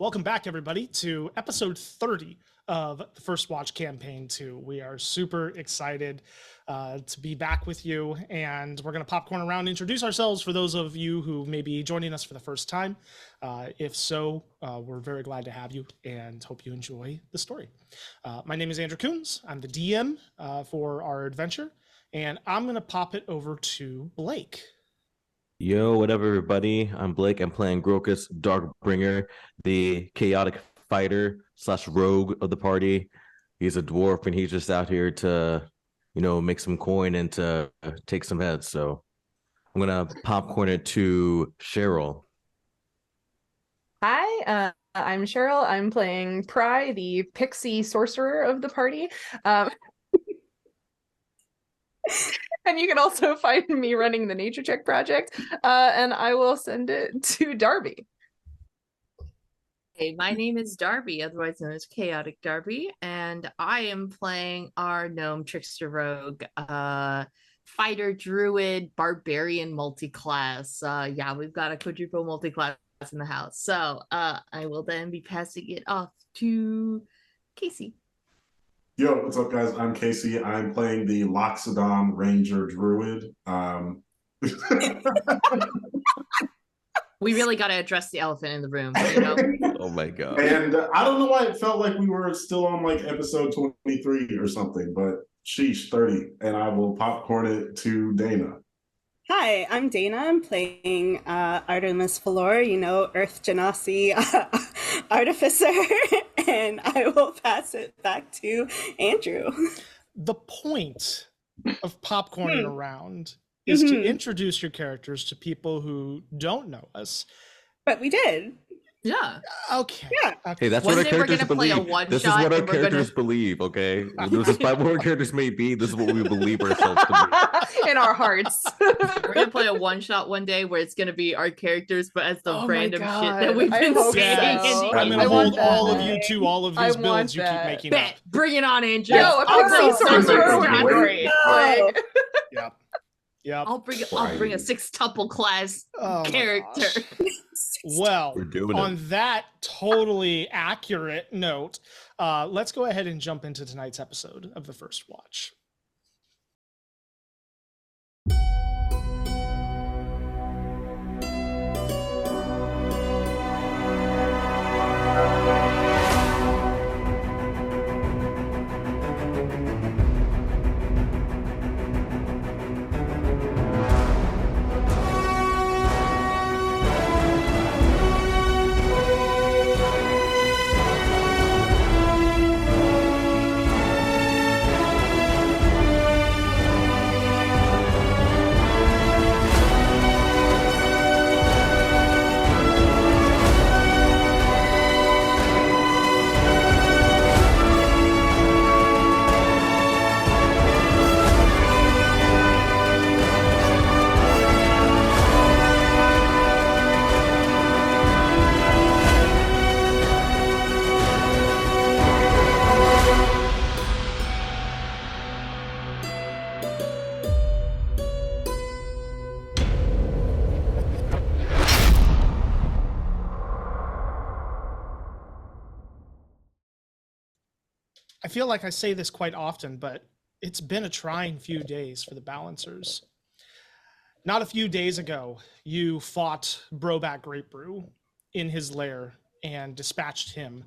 Welcome back, everybody, to episode 30 of the First Watch Campaign 2. We are super excited to be back with you, and we're going to popcorn around and introduce ourselves for those of you who may be joining us for the first time. If so, we're very glad to have you and hope you enjoy the story. My name is Andrew Coons. I'm the DM for our adventure, and I'm going to pop it over to Blake. Yo, what up, everybody? I'm Blake. I'm playing Grokus Darkbringer, the chaotic fighter / rogue of the party. He's a dwarf, and he's just out here to, make some coin and to take some heads. So I'm gonna popcorn it to Cheryl. Hi, I'm Cheryl. I'm playing Pry, the pixie sorcerer of the party. And you can also find me running the Nature Check project, and I will send it to Darby. Hey, my name is Darby, otherwise known as Chaotic Darby, and I am playing our gnome trickster rogue, fighter druid barbarian multi-class. Yeah, we've got a quadruple multi-class in the house. So I will then be passing it off to Casey. Yo, what's up, guys? I'm Casey. I'm playing the Loxodon Ranger Druid. We really got to address the elephant in the room, Oh my god. And I don't know why it felt like we were still on like episode 23 or something, but sheesh, 30. And I will popcorn it to Dana. Hi, I'm Dana. I'm playing Artemis Earth Genasi Artificer, and I will pass it back to Andrew. The point of popcorning around is to introduce your characters to people who don't know us. But we did. Yeah. Okay. Yeah. Okay. Hey, that's One what our day we're characters gonna play a believe. one This is shot what our and we're characters believe, okay? Despite what our characters may be, this is what we believe ourselves to In our hearts. We're gonna play a one shot one day where it's gonna be our characters, but as the Oh my random shit God. that we've I been hope saying. so. I'm going I to want hold that. all of you to all of I these want builds you keep that. making Bet. up. Bring it on, Andrew. Yo, a pixie sorcerer would be Wait. great. Like, Yep. I'll bring a sextuple class Oh my character. gosh. Well, We're doing on it. that totally accurate note, let's go ahead and jump into tonight's episode of The First Watch. I feel like I say this quite often, but it's been a trying few days for the Balancers. Not a few days ago, you fought Broback Grapebrew in his lair and dispatched him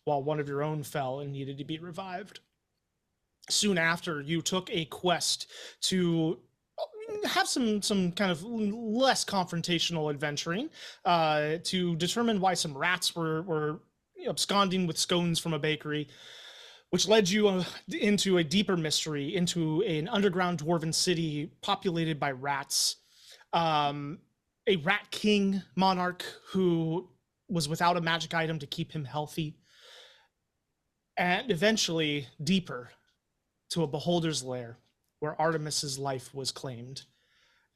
while one of your own fell and needed to be revived. Soon after, you took a quest to have some kind of less confrontational adventuring to determine why some rats were absconding with scones from a bakery, which led you into a deeper mystery, into an underground dwarven city populated by rats. A rat king monarch who was without a magic item to keep him healthy. And eventually, deeper, to a beholder's lair, where Artemis's life was claimed.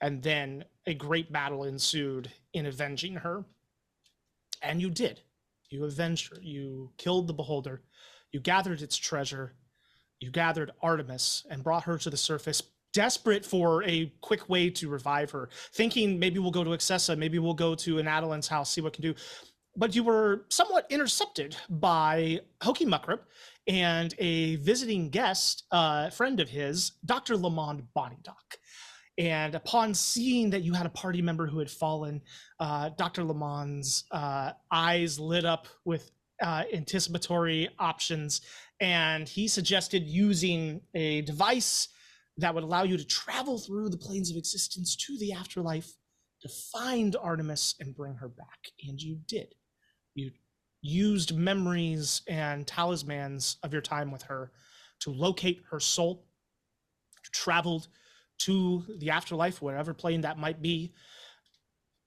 And then a great battle ensued in avenging her. And you did. You avenged her. You killed the beholder. You gathered its treasure. You gathered Artemis and brought her to the surface, desperate for a quick way to revive her, thinking maybe we'll go to Excessa, maybe we'll go to an Adelin's house, see what can do. but you were somewhat intercepted by Hokey Muckrip and a visiting guest, friend of his, Dr. Lamond Bonnydock. And upon seeing that you had a party member who had fallen, Dr. Lamond's eyes lit up with anticipatory options, and he suggested using a device that would allow you to travel through the planes of existence to the afterlife to find Artemis and bring her back. And you did. You used memories and talismans of your time with her to locate her soul, traveled to the afterlife, wherever plane that might be,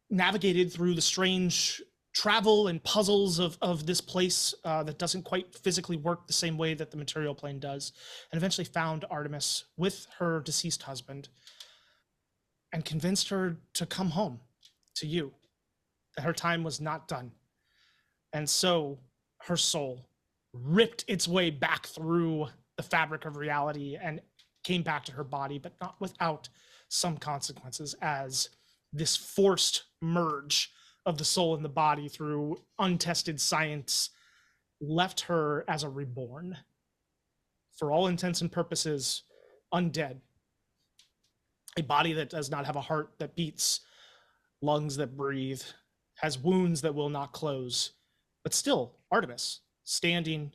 navigated through the strange travel and puzzles of this place that doesn't quite physically work the same way that the material plane does, and eventually found Artemis with her deceased husband and convinced her to come home to you, that her time was not done. And so her soul ripped its way back through the fabric of reality and came back to her body, but not without some consequences, as this forced merge of the soul and the body through untested science left her as a reborn, for all intents and purposes, undead. A body that does not have a heart that beats, lungs that breathe, has wounds that will not close, but still Artemis, standing,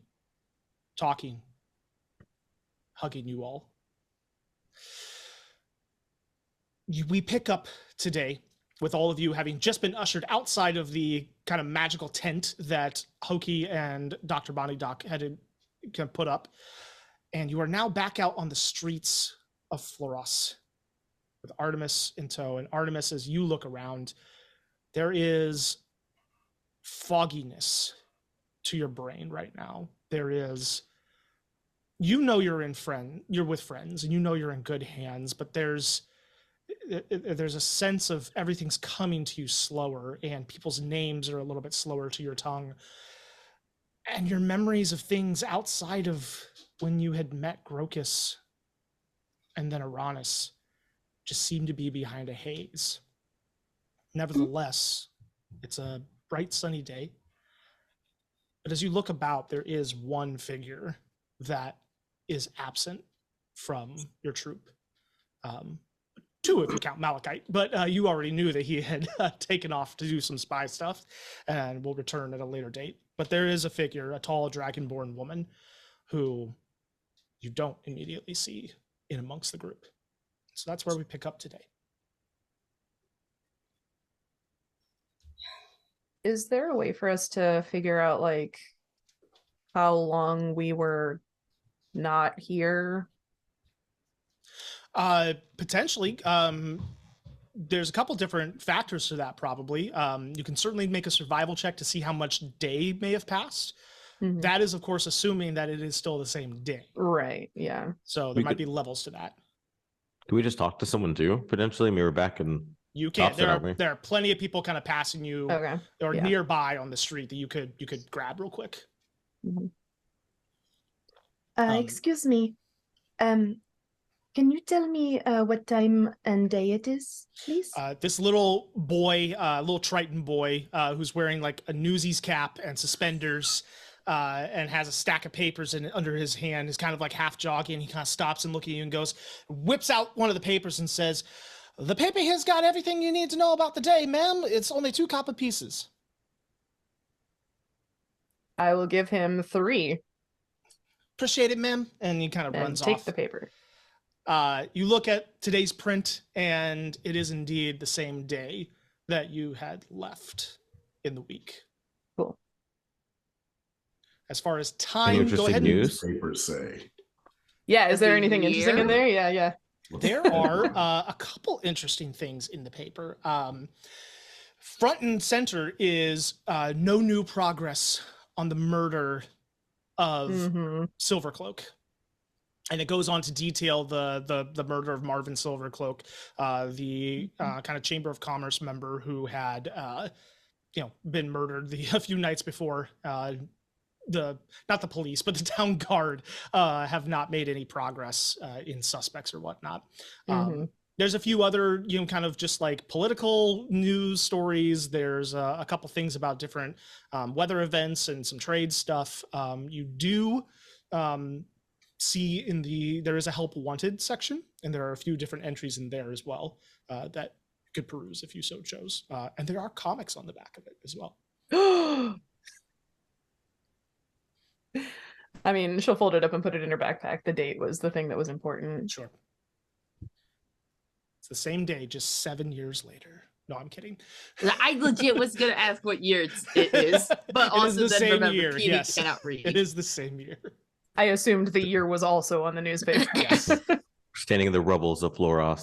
talking, hugging you all. We pick up today with all of you having just been ushered outside of the kind of magical tent that Hokey and Dr. Bonnydock had put up, and you are now back out on the streets of Floros with Artemis in tow. And Artemis, as you look around, there is fogginess to your brain right now. There is, you know, you're with friends, and you know you're in good hands, but there's a sense of everything's coming to you slower, and people's names are a little bit slower to your tongue, and your memories of things outside of when you had met Grocus and then Uranus just seem to be behind a haze. Nevertheless, it's a bright sunny day, but as you look about, there is one figure that is absent from your troop. Two if you count Malachite, but you already knew that he had taken off to do some spy stuff and will return at a later date. But there is a figure, a tall dragonborn woman, who you don't immediately see in amongst the group. So that's where we pick up today. Is there a way for us to figure out, like, how long we were not here? Potentially. There's a couple different factors to that, probably. You can certainly make a survival check to see how much day may have passed. Mhm. That is, of course, assuming that it is still the same day. Right, yeah. So there might be levels to that. Can we just talk to someone too? Potentially, I mean, we're back in. You can. Opposite, aren't we? There are plenty of people kind of passing you Okay. or yeah. nearby on the street that you could grab real quick. Mhm. Excuse me. Can you tell me what time and day it is, please? This little boy, little Triton boy, who's wearing like a Newsies cap and suspenders, and has a stack of papers under his hand, is kind of like half jogging. He kind of stops and looks at you and whips out one of the papers and says, "The paper here's got everything you need to know about the day, ma'am. It's only 2 copper pieces." I will give him 3 "Appreciate it, ma'am." And he kind of and runs take off. the paper. You look at today's print, and it is indeed the same day that you had left in the week. Cool. As far as Any time, go interesting ahead. news? Papers say. Yeah, is there The anything interesting in year? there? Yeah. There are a couple interesting things in the paper. Front and center is no new progress on the murder of Mm-hmm. Silvercloak. And it goes on to detail the murder of Marvin Silvercloak, the kind of Chamber of Commerce member who had been murdered a few nights before. Not the police, but the town guard have not made any progress in suspects or whatnot. Mhm. There's a few other, kind of just like political news stories. There's a couple things about different weather events and some trade stuff. You do see there is a help wanted section, and there are a few different entries in there as well that you could peruse if you so chose. And there are comics on the back of it as well. I mean, she'll fold it up and put it in her backpack. The date was the thing that was important. Sure. It's the same day, just 7 years later. No, I'm kidding. I legit was gonna ask what year it is, but It also is the then same remember year, Petey yes. cannot read. It is the same year. I assumed the year was also on the newspaper. Yes. Standing in the rubbles of Floros.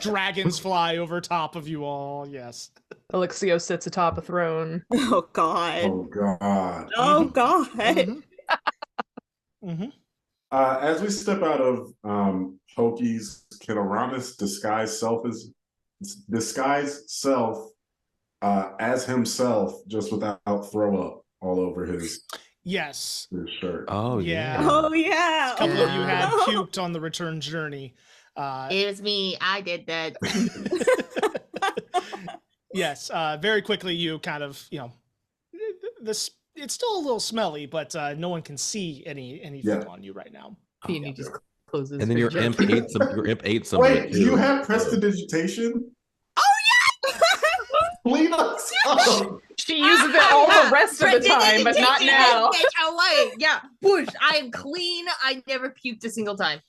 Dragons fly over top of you all. Yes. Elixio sits atop a throne. Oh God. Oh God. Oh God. Mhm. Mhm. As we step out of Hokies, can Aramis disguise self as himself, just without throw up all over his Yes. shirt? Oh Yeah. yeah. Oh yeah. A couple of you had Oh. puked on the return journey. It was me. I did that. Yes. Very quickly, you kind of, this. It's still a little smelly, but no one can see anything Yeah. on you right now. Petey just closes. And then her your imp jerky. ate some. Your imp ate some. Wait, do you have prestidigitation? Leave us alone. She uses it all the rest of the time, but not now. Get away. Yeah. Whoosh. I am clean. I never puked a single time.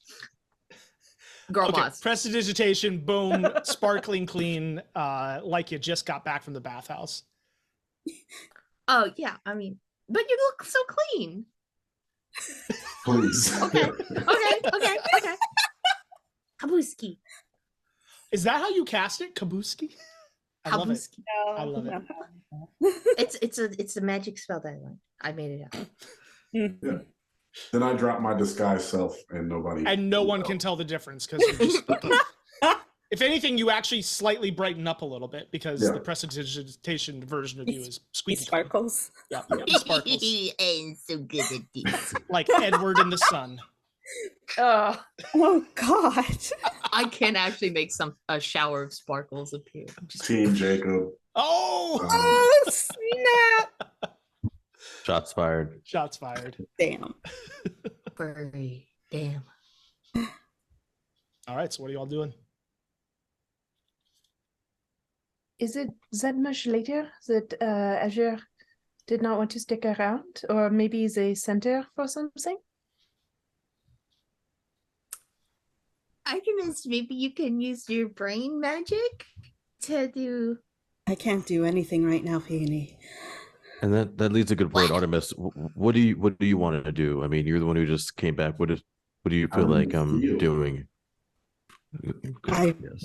Girl Okay, boss. prestidigitation, boom, sparkling clean, like you just got back from the bathhouse. Oh yeah. I mean, but you look so clean. Please. Okay. Okay. Kabuski. Is that how you cast it, Kabuski? I love it. Kabuski. I love it. It's a magic spell that I learned. I made it up. Yeah. Then I drop my disguise self, and nobody. And no one can tell the difference because you're just. If anything, you actually slightly brighten up a little bit because Yeah. the prestidigitation version of you is He squeaky. sparkles. Yeah, he sparkles I'm so good at this. like Edward in the sun. Oh God. I can actually make a shower of sparkles appear. I'm just Team Jacob. Oh, Oh snap. Shots fired. shots fired. Damn. furry. Damn. All right, so what are y'all doing? Is it that much later that Azure did not want to stick around? Or maybe they sent her for something? Artemis, maybe you can use your brain magic to do. I can't do anything right now, Peony. And that leads to a good point, Artemis. What do you want to do? I mean, you're the one who just came back. What do you feel like doing? I Yes.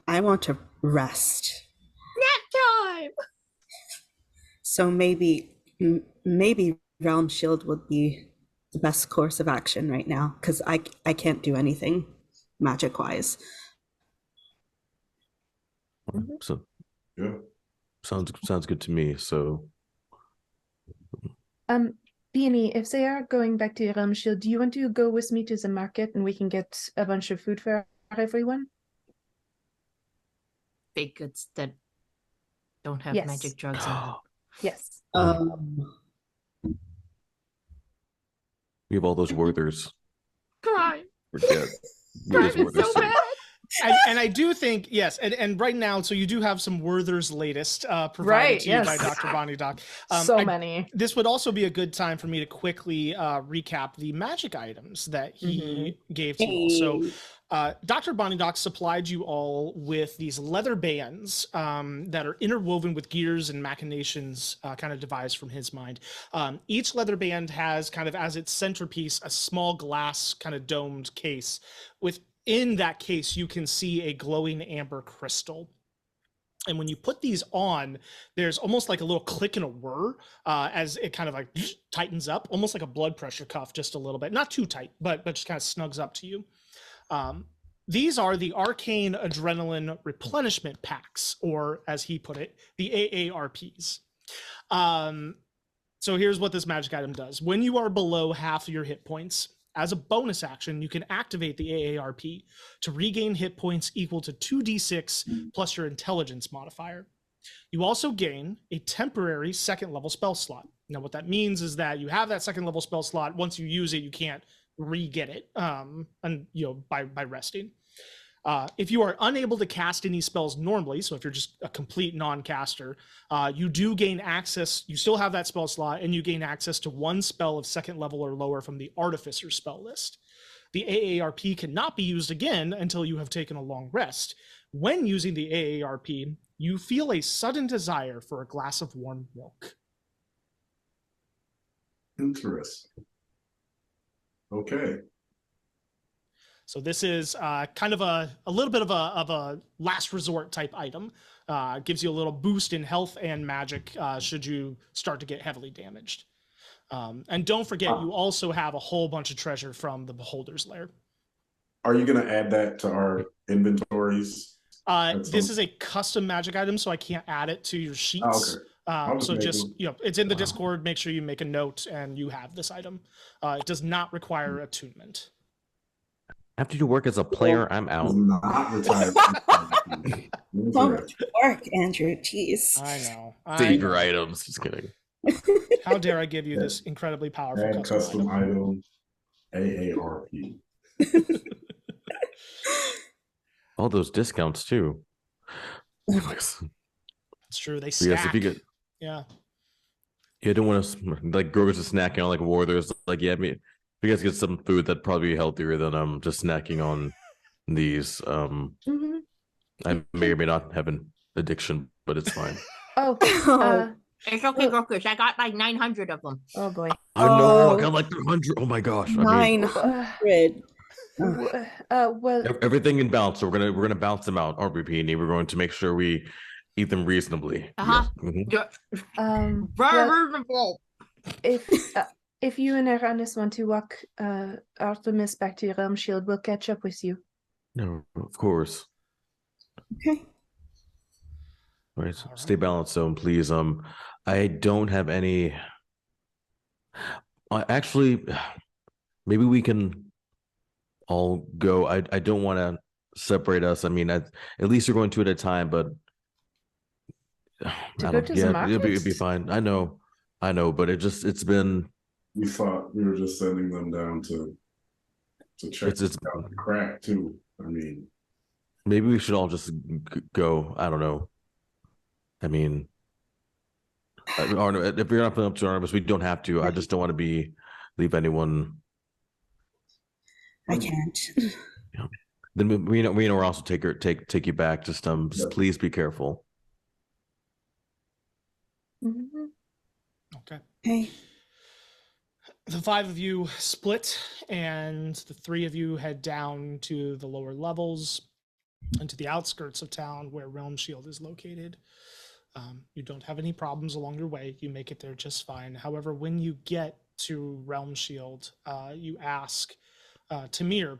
want to rest. Nap time. So maybe Realm Shield would be the best course of action right now because I can't do anything magic wise. So Yeah. sounds good to me. So Peony, if they are going back to Realm Shield, do you want to go with me to the market and we can get a bunch of food for everyone? Baked goods that don't have Yes. magic drugs in them. Yes. we have all those Werthers. Cry. Forget. We have those Driving so Werthers too. bad. And I do think, yes, and right now, so you do have some Werther's latest provided Right, to you by yes. Dr. Bonnie Doc. So many. This would also be a good time for me to quickly recap the magic items that he gave to you all. So Dr. Bonnie Doc supplied you all with these leather bands that are interwoven with gears and machinations kind of devised from his mind. Each leather band has kind of as its centerpiece a small glass kind of domed case. Within that case, you can see a glowing amber crystal. And when you put these on, there's almost like a little click and a whir as it kind of like tightens up, almost like a blood pressure cuff, just a little bit. Not too tight, but just kind of snugs up to you. These are the Arcane Adrenaline Replenishment Packs, or as he put it, the AARPs. So here's what this magic item does. When you are below half your hit points, as a bonus action, you can activate the AARP to regain hit points equal to 2d6 plus your intelligence modifier. You also gain a temporary second level spell slot. Now, what that means is that you have that second level spell slot. Once you use it, you can't re-get it by resting. If you are unable to cast any spells normally, so if you're just a complete non-caster, you do gain access. You still have that spell slot, and you gain access to one spell of second level or lower from the Artificer spell list. The AARP cannot be used again until you have taken a long rest. When using the AARP, you feel a sudden desire for a glass of warm milk. Interesting. Okay. So this is kind of a little bit of a last resort type item. Gives you a little boost in health and magic should you start to get heavily damaged. And don't forget, you also have a whole bunch of treasure from the Beholder's Lair. Are you going to add that to our inventories? This is a custom magic item, so I can't add it to your sheets. Okay. So just, it's in the Discord. Make sure you make a note and you have this item. It does not require attunement. After you work as a player, I'm out. Not retired. So much work, Andrew. Jeez. I know. Save your items. Just kidding. How dare I give you this incredibly powerful Add custom item. AARP. All those discounts too. It's true. They stack. Yes, if you get, yeah. You don't want to like Grogu's just snacking on like war. There's like if you guys get some food that'd probably be healthier than just snacking on these. I may or may not have an addiction, but it's fine. It's okay, Grogus. I got like 900 of them. Oh boy. I know. I got like 300. Oh my gosh. 900. Well, Everything in balance. So we're gonna balance them out, aren't we, Peony? We're going to make sure we eat them reasonably. Uh-huh. Yes. well, if you and Aranis want to walk Artemis back to your realm shield, we'll catch up with you. No, of course. Okay. All right. Stay balanced, so please. I don't have any. Actually, maybe we can all go. I don't want to separate us. I mean, at least you're going two at a time, but it'd be fine. I know, but it's been. We thought we were just sending them down to check out the crack too. I mean, maybe we should all just go. I don't know. I mean, if you're not putting up to Artemis, we don't have to. I just don't want to leave anyone. I can't. Yeah. Then we know we're also take you back. Just please be careful. Okay. Hey. The 5 of you split, and the 3 of you head down to the lower levels and to the outskirts of town where Realm Shield is located. You don't have any problems along your way. You make it there just fine. However, when you get to Realm Shield, you ask Tamir,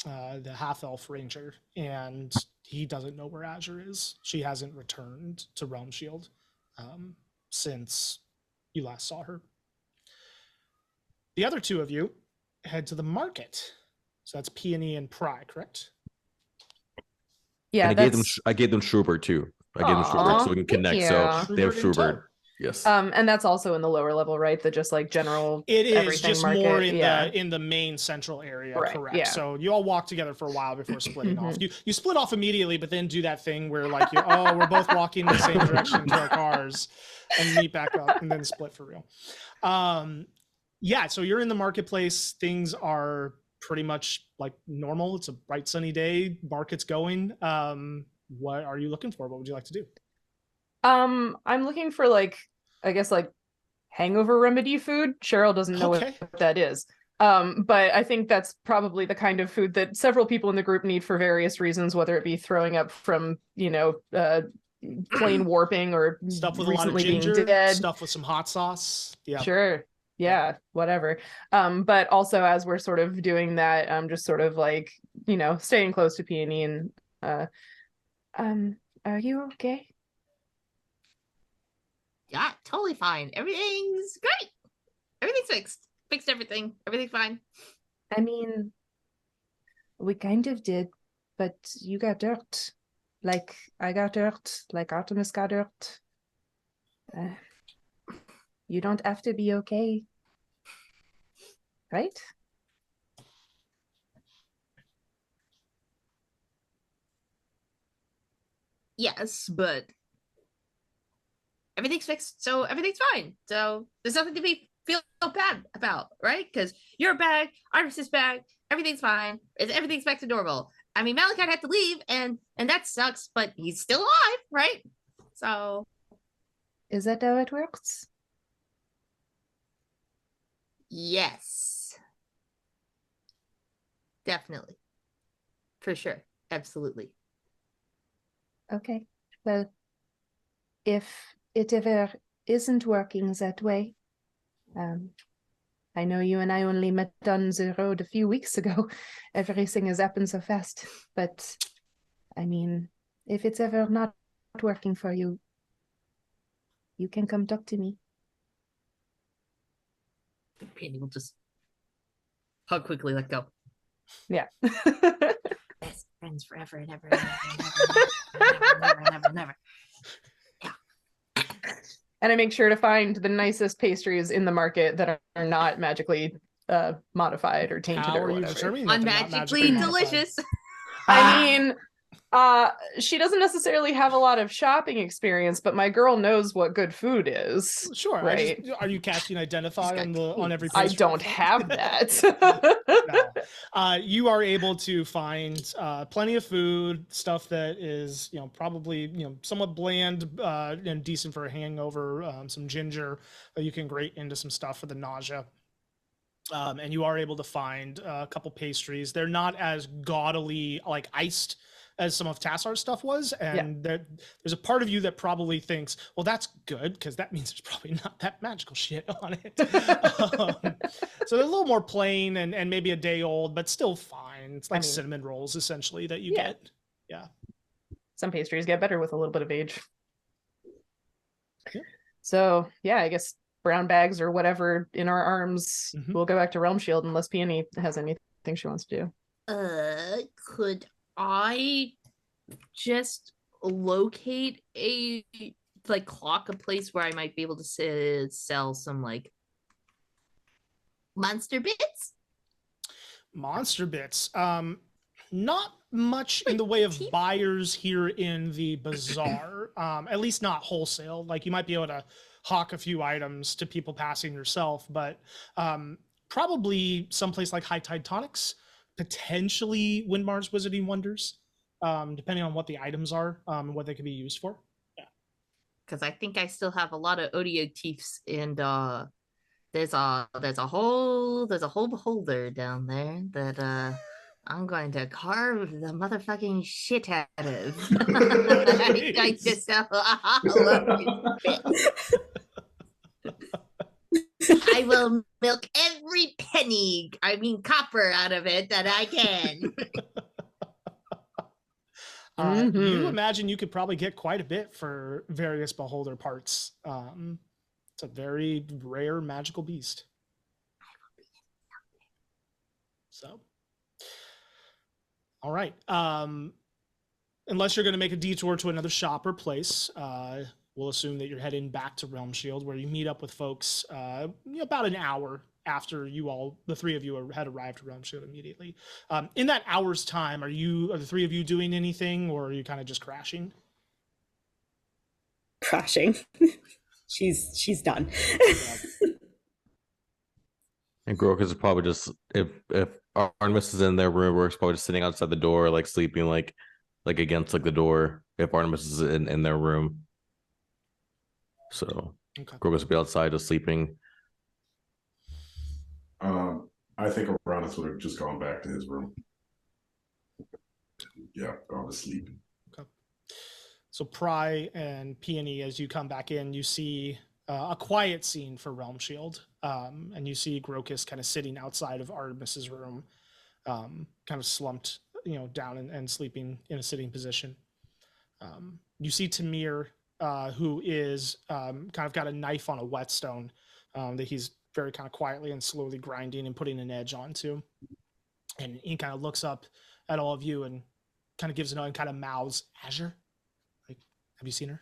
the half-elf ranger, and he doesn't know where Azure is. She hasn't returned to Realm Shield since you last saw her. The other 2 of you head to the market. So that's Peony and Pry, correct? Yeah, and I gave them Schubert too. I gave them Schubert so we can connect. So they have Schubert. Yes. And that's also in the lower level, right? The just like general. It is just market. more in the main central area, right, correct? Yeah. So you all walk together for a while before splitting off. You split off immediately, but then do that thing where like we're both walking in the same direction to our cars, and meet back up, and then split for real. Yeah. So you're in the marketplace. Things are pretty much like normal. It's a bright sunny day. Market's going. What are you looking for? What would you like to do? I'm looking for I guess hangover remedy food. Cheryl doesn't know what that is. But I think that's probably the kind of food that several people in the group need for various reasons, whether it be throwing up from, plane warping or stuff with a lot of ginger, stuff with some hot sauce. Yeah. Sure. Yeah, whatever. But also as we're sort of doing that, I'm just sort of staying close to Peony and are you okay? Yeah, totally fine. Everything's great. Everything's fixed. Fixed everything. Everything's fine. I mean, we kind of did, but you got dirt. Like I got dirt, like Artemis got dirt. You don't have to be okay, right? Yes, but everything's fixed, so everything's fine. So there's nothing to feel bad about, right? Because you're back, Artemis is back, everything's fine, everything's back to normal. I mean, Malachi had to leave, and that sucks, but he's still alive, right? So, is that how it works? Yes, definitely, for sure, absolutely. Okay, well, if it ever isn't working that way, I know you and I only met on the road a few weeks ago. Everything has happened so fast. But, I mean, if it's ever not working for you, you can come talk to me. Penny will just hug quickly, let go. Yeah. Best friends forever and ever and ever and ever and ever and ever. Yeah. And I make sure to find the nicest pastries in the market that are not magically modified or tainted How or are you whatever. determining that they're not Unmagically magically modified? delicious. I mean, she doesn't necessarily have a lot of shopping experience, but my girl knows what good food is. Sure. Right. Are you casting identify on every I pastry? don't have that. No. You are able to find plenty of food, stuff that is, probably, somewhat bland and decent for a hangover, some ginger you can grate into some stuff for the nausea. And you are able to find a couple pastries. They're not as gaudily like iced as some of Tassar's stuff was, and there's a part of you that probably thinks, well, that's good because that means there's probably not that magical shit on it. So they're a little more plain and maybe a day old, but still fine. It's like cinnamon rolls essentially that you get. Yeah. Some pastries get better with a little bit of age. Yeah. So yeah, I guess brown bags or whatever in our arms. Mm-hmm. We'll go back to Realm Shield unless Peony has anything she wants to do. Could I just locate a clock, a place where I might be able to sell some monster bits? Monster bits. Not much in the way of buyers here in the bazaar. At least not wholesale. Like you might be able to hawk a few items to people passing yourself, but probably someplace like High Tide Tonics, potentially Windmar's Wizarding Wonders, depending on what the items are and what they can be used for. Yeah. Because I think I still have a lot of Odiotifs, and there's a whole beholder down there that I'm going to carve the motherfucking shit out of. I just sell all of his bits. I will milk every penny, copper out of it that I can. You imagine you could probably get quite a bit for various beholder parts. It's a very rare magical beast. So, all right. Unless you're going to make a detour to another shop or place, we'll assume that you're heading back to Realm Shield, where you meet up with folks about an hour after the three of you had arrived at Realm Shield immediately. In that hour's time, are the three of you doing anything, or are you kind of just crashing? Crashing. She's done. And Grokus is probably just, if Artemis is in their room, Rourke's probably just sitting outside the door, like sleeping like against the door if Artemis is in their room. So Grokus will be outside just sleeping. I think Uranus would have just gone back to his room. Yeah, I was sleeping. Okay. So Pry and Peony, as you come back in, you see a quiet scene for Realm Shield, and you see Grokus kind of sitting outside of Artemis's room, kind of slumped, down and sleeping in a sitting position. You see Tamir, who is kind of got a knife on a whetstone that he's very kind of quietly and slowly grinding and putting an edge onto. And he kind of looks up at all of you and kind of gives a nod and kind of mouths, Azure? Like, have you seen her?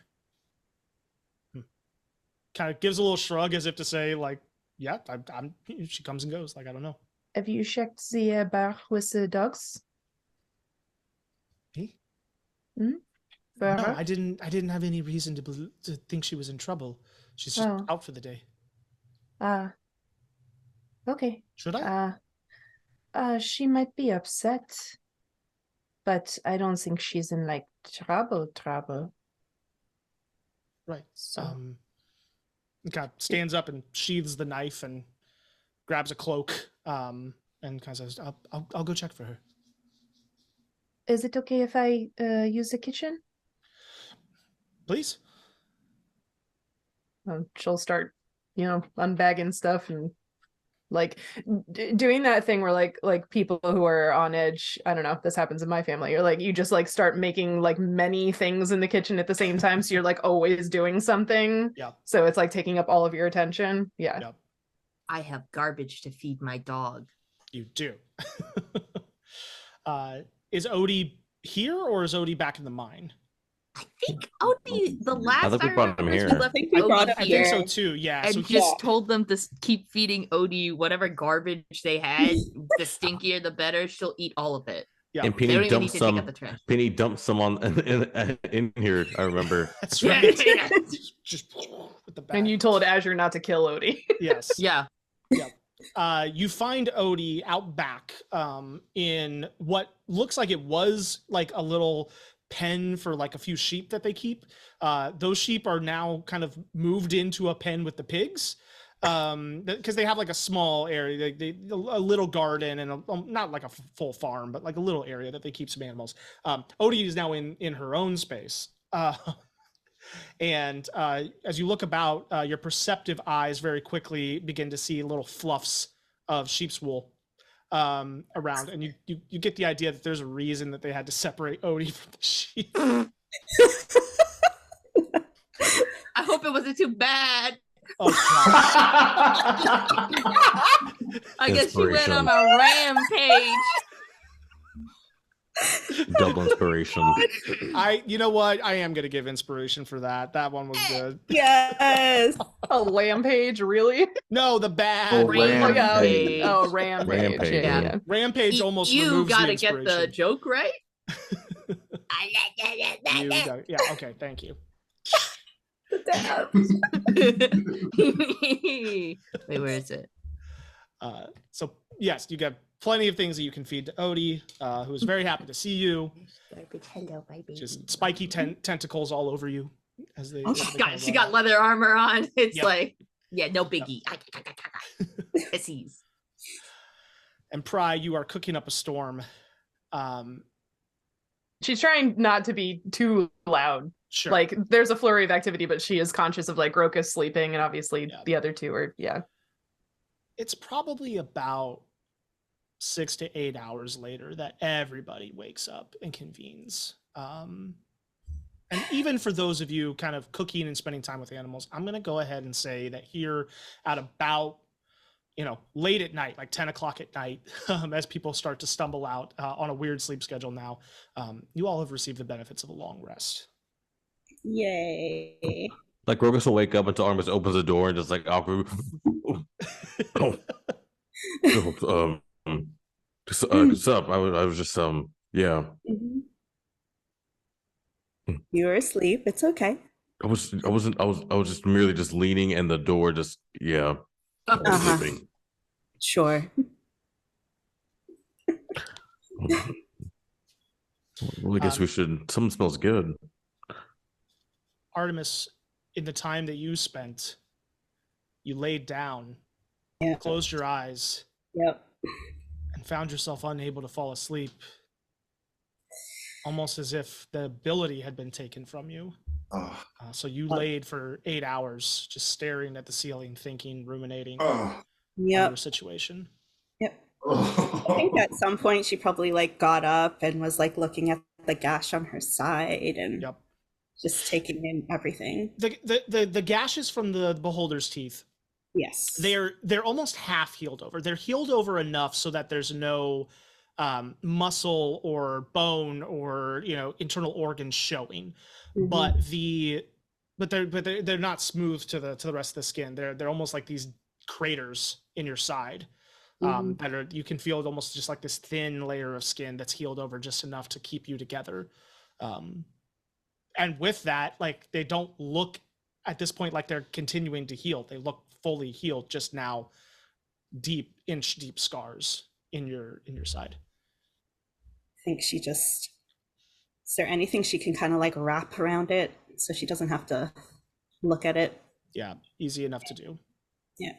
Kind of gives a little shrug as if to say, like, yeah, I'm she comes and goes. Like, I don't know. Have you checked the bar with the dogs? Me? Hmm? For No, her? I didn't have any reason to think she was in trouble. She's just Oh. out for the day. Okay. Should I? She might be upset, but I don't think she's in like trouble. Right. So He kind of stands up and sheathes the knife and grabs a cloak, and kind of says, I'll go check for her. is it okay if I use the kitchen? Please. She'll start, unbagging stuff and like doing that thing where like people who are on edge, I don't know, this happens in my family, or like you just like start making like many things in the kitchen at the same time, so you're like always doing something. Yeah. So it's like taking up all of your attention. Yeah. Yep. I have garbage to feed my dog. You do. Is Odie here or is Odie back in the mine? I think Odie, the last I think we brought him remember is here. we left I think we brought Odie him I here think so too. Yeah. and So just told them to keep feeding Odie whatever garbage they had. The stinkier, the better. She'll eat all of it. yeah, And They don't Penny even need dumped to take some. out the trash. Penny dumped some on in here. I remember. that's Yeah, right. yeah. Just with the bat. And you told Azure not to kill Odie. Yes. Yeah. You find Odie out back in what looks like it was like a little pen for like a few sheep that they keep. Those sheep are now kind of moved into a pen with the pigs because they have like a small area, a little garden and not like a full farm, but like a little area that they keep some animals. Odie is now in her own space. And as you look about, your perceptive eyes very quickly begin to see little fluffs of sheep's wool around, and you get the idea that there's a reason that they had to separate Odie from the sheep. I hope it wasn't too bad. Oh, I guess she went Inspiration. on a rampage. Double inspiration. you know what? I am gonna give inspiration for that. That one was good. Yes. A rampage, really? No, the bad Oh, Rampage. Oh, rampage. Rampage, Yeah. yeah. rampage almost You removes gotta the get the inspiration. joke right. You got it. Yeah. Okay. Thank you. Wait, where is it? So yes, you got plenty of things that you can feed to Odie, who is very happy to see you. Hello, my baby. Just spiky tentacles all over you as they. Oh, as they kind She of got leather armor on. It's Yep. like, yeah, no biggie. Sissies. And Pry, you are cooking up a storm. She's trying not to be too loud. Sure. Like there's a flurry of activity, but she is conscious of like Grokus sleeping, and obviously Yeah. the other two are It's probably about 6 to 8 hours later that everybody wakes up and convenes. And even for those of you kind of cooking and spending time with animals, I'm going to go ahead and say that here at about, late at night, like 10 o'clock at night, as people start to stumble out on a weird sleep schedule now, you all have received the benefits of a long rest. Yay. Like Grogus will wake up until Artemis opens the door and just like awkward. What's up? I was just yeah. Mhm. You were asleep. It's okay. I was just merely just leaning in the door, just yeah. Uh-huh. Sleeping. Sure. Well, I guess we should. Something smells good. Artemis, in the time that you spent, you laid down, Yeah. closed your eyes, Yep. and found yourself unable to fall asleep, almost as if the ability had been taken from you. Oh, So you laid for 8 hours, just staring at the ceiling, thinking, ruminating oh, on Yep. your situation. Yep. I think at some point she probably like got up and was like looking at the gash on her side and Yep. just taking in everything. The gashes from the beholder's teeth, Yes. they're almost half healed over. They're healed over enough so that there's no muscle or bone or internal organs showing, Mm-hmm. but they're not smooth to the rest of the skin. They're almost like these craters in your side. That you can feel almost just like this thin layer of skin that's healed over just enough to keep you together. And with that, like, they don't look at this point like they're continuing to heal. They look fully healed, just now inch deep scars in your side. I think is there anything she can kind of like wrap around it so she doesn't have to look at it? Yeah, easy enough to do. Yeah.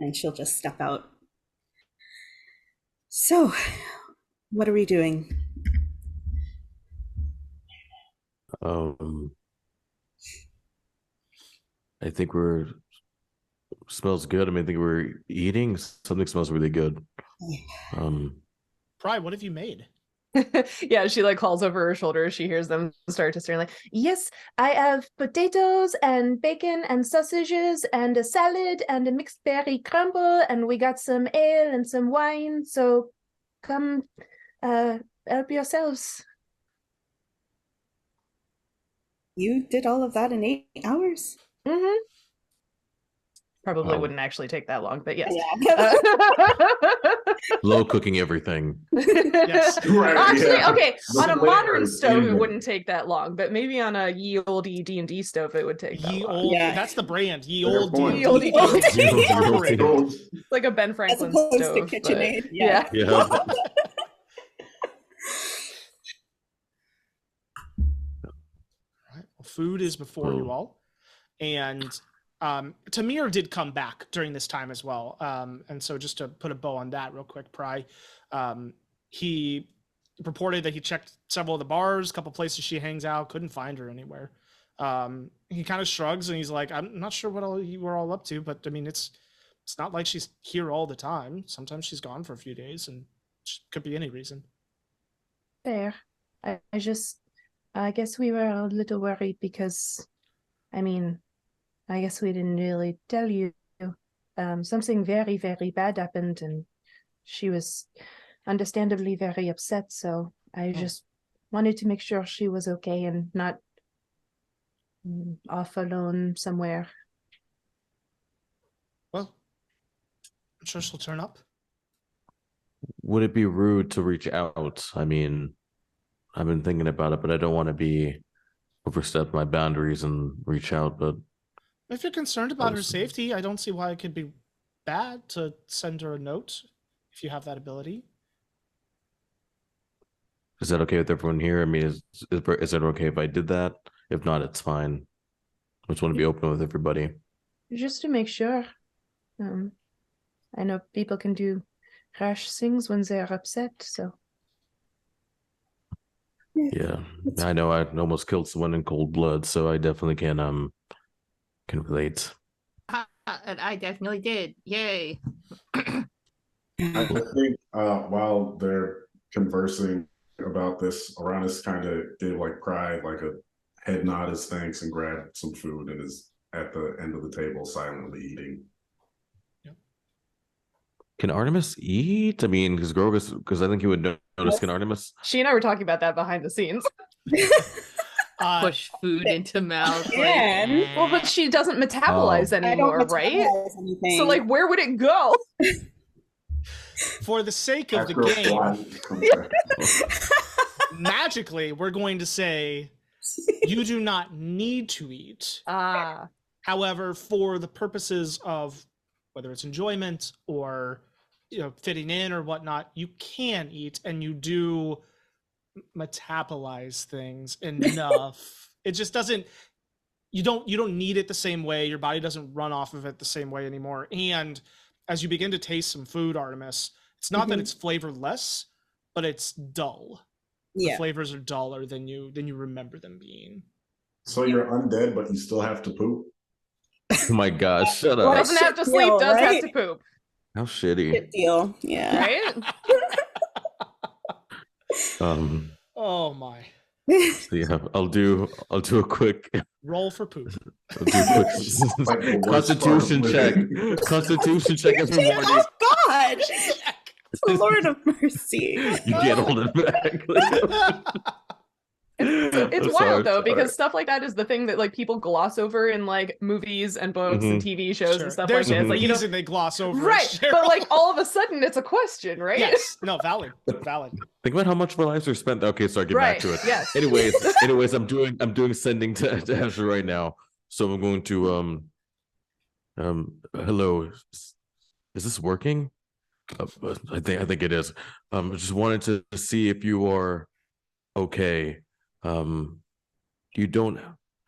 And she'll just step out. So, what are we doing? I think smells good. I mean, I think we're eating. Something smells really good. Pry, what have you made? Yeah, she like calls over her shoulder as she hears them start to stir, like, yes, I have potatoes and bacon and sausages and a salad and a mixed berry crumble, and we got some ale and some wine, so come help yourselves. You did all of that in 8 hours? Probably wouldn't actually take that long, but yes. Yeah. Low cooking everything. Yes. Right, Actually, yeah. okay, on a modern stove, it Yeah. wouldn't take that long, but maybe on a ye olde D&D stove, it would take that Ye long. old, Yeah. that's the brand. Ye Fair old point. D&D. Ye olde D&D. Incorporated. It's like a Ben As Franklin opposed stove. to but- KitchenAid. Yeah. Yeah. All right. Well, food is before you all, and Tamir did come back during this time as well. And so just to put a bow on that real quick, Pry, he reported that he checked several of the bars, a couple places she hangs out, couldn't find her anywhere. He kind of shrugs and he's like, I'm not sure what all you were all up to, but I mean, it's not like she's here all the time. Sometimes she's gone for a few days, and could be any reason. Fair. I guess we were a little worried because, I mean, I guess we didn't really tell you. Something very, very bad happened, and she was understandably very upset, so I just wanted to make sure she was okay and not off alone somewhere. Well, I'm sure she'll turn up. Would it be rude to reach out? I mean, I've been thinking about it, but I don't want to overstep my boundaries and reach out, but If you're concerned about her safety, I don't see why it could be bad to send her a note if you have that ability. is that okay with everyone here? I mean, is it okay if I did that? If not, it's fine. I just want to be open with everybody. Just to make sure. I know people can do rash things when they're upset, so. Yeah, I know I almost killed someone in cold blood, so I definitely can relate. And I definitely did. Yay. I think while they're conversing about this, Aranis kind of gave like Pride like a head nod as thanks and grabbed some food and is at the end of the table silently eating. Can Artemis eat? I mean, because I think he would notice. Can Artemis? She and I were talking about that behind the scenes. Push food into mouth. Can. Well, but she doesn't metabolize anymore, right? So, like, where would it go? For the sake of the After a game, fly comes back. magically, we're going to say you do not need to eat. However, for the purposes of whether it's enjoyment or fitting in or whatnot, you can eat, and you do metabolize things enough. It just doesn't. You don't need it the same way. Your body doesn't run off of it the same way anymore. And as you begin to taste some food, Artemis, it's not that it's flavorless, but it's dull. Yeah. The flavors are duller than you remember them being. So you're undead, but you still have to poop? Oh my gosh, shut up. Doesn't have to sleep, Deal, does have right? to poop. How shitty. Good deal. Yeah. Right? Oh my. So yeah, I'll do a quick Roll for poop. I'll do a quick Like the worst constitution part of check. living. Constitution check every morning. Oh God. Lord of mercy. You can't hold it back. It's wild though, because stuff like that is the thing that like people gloss over in like movies and books and TV shows and stuff There's like this. Like, you know, they gloss over, right? But like all of a sudden, it's a question, right? Yes, no, valid. Think about how much of our lives are spent. Okay, sorry, get back to it. Yes. Anyways, I'm doing sending to Asher right now. So I'm going to hello. Is this working? I think it is. I just wanted to see if you are okay. You don't.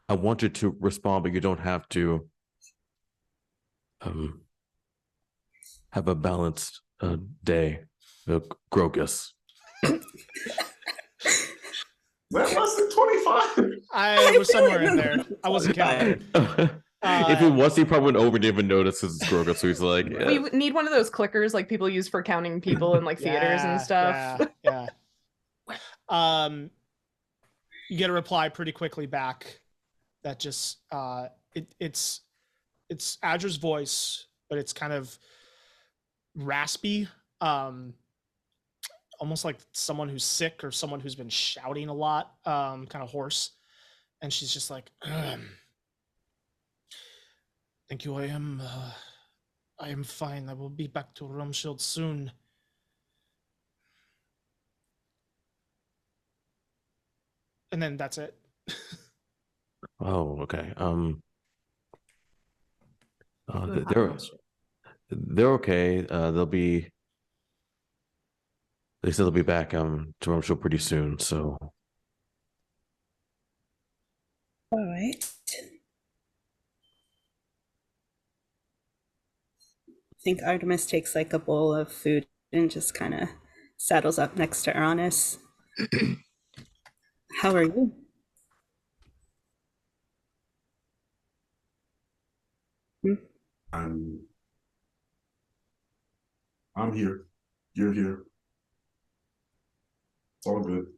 I want you to respond, but you don't have to. Have a balanced day, Grogus. That wasn't 25. I was somewhere in there. I wasn't counting. If it was, he probably wouldn't over even notice it's Grogus. So he's like, yeah. We need one of those clickers like people use for counting people in like theaters and stuff. Yeah. You get a reply pretty quickly back that just it's Adger's voice, but it's kind of raspy, almost like someone who's sick or someone who's been shouting a lot, kind of hoarse. And she's just like, thank you, I am fine. I will be back to Rumshield soon. And then that's it. Oh, okay. They're okay. They said they'll be back to Rumshield pretty soon. So. All right. I think Artemis takes like a bowl of food and just kind of saddles up next to Uranus. How are you? I'm here. You're here. It's all good.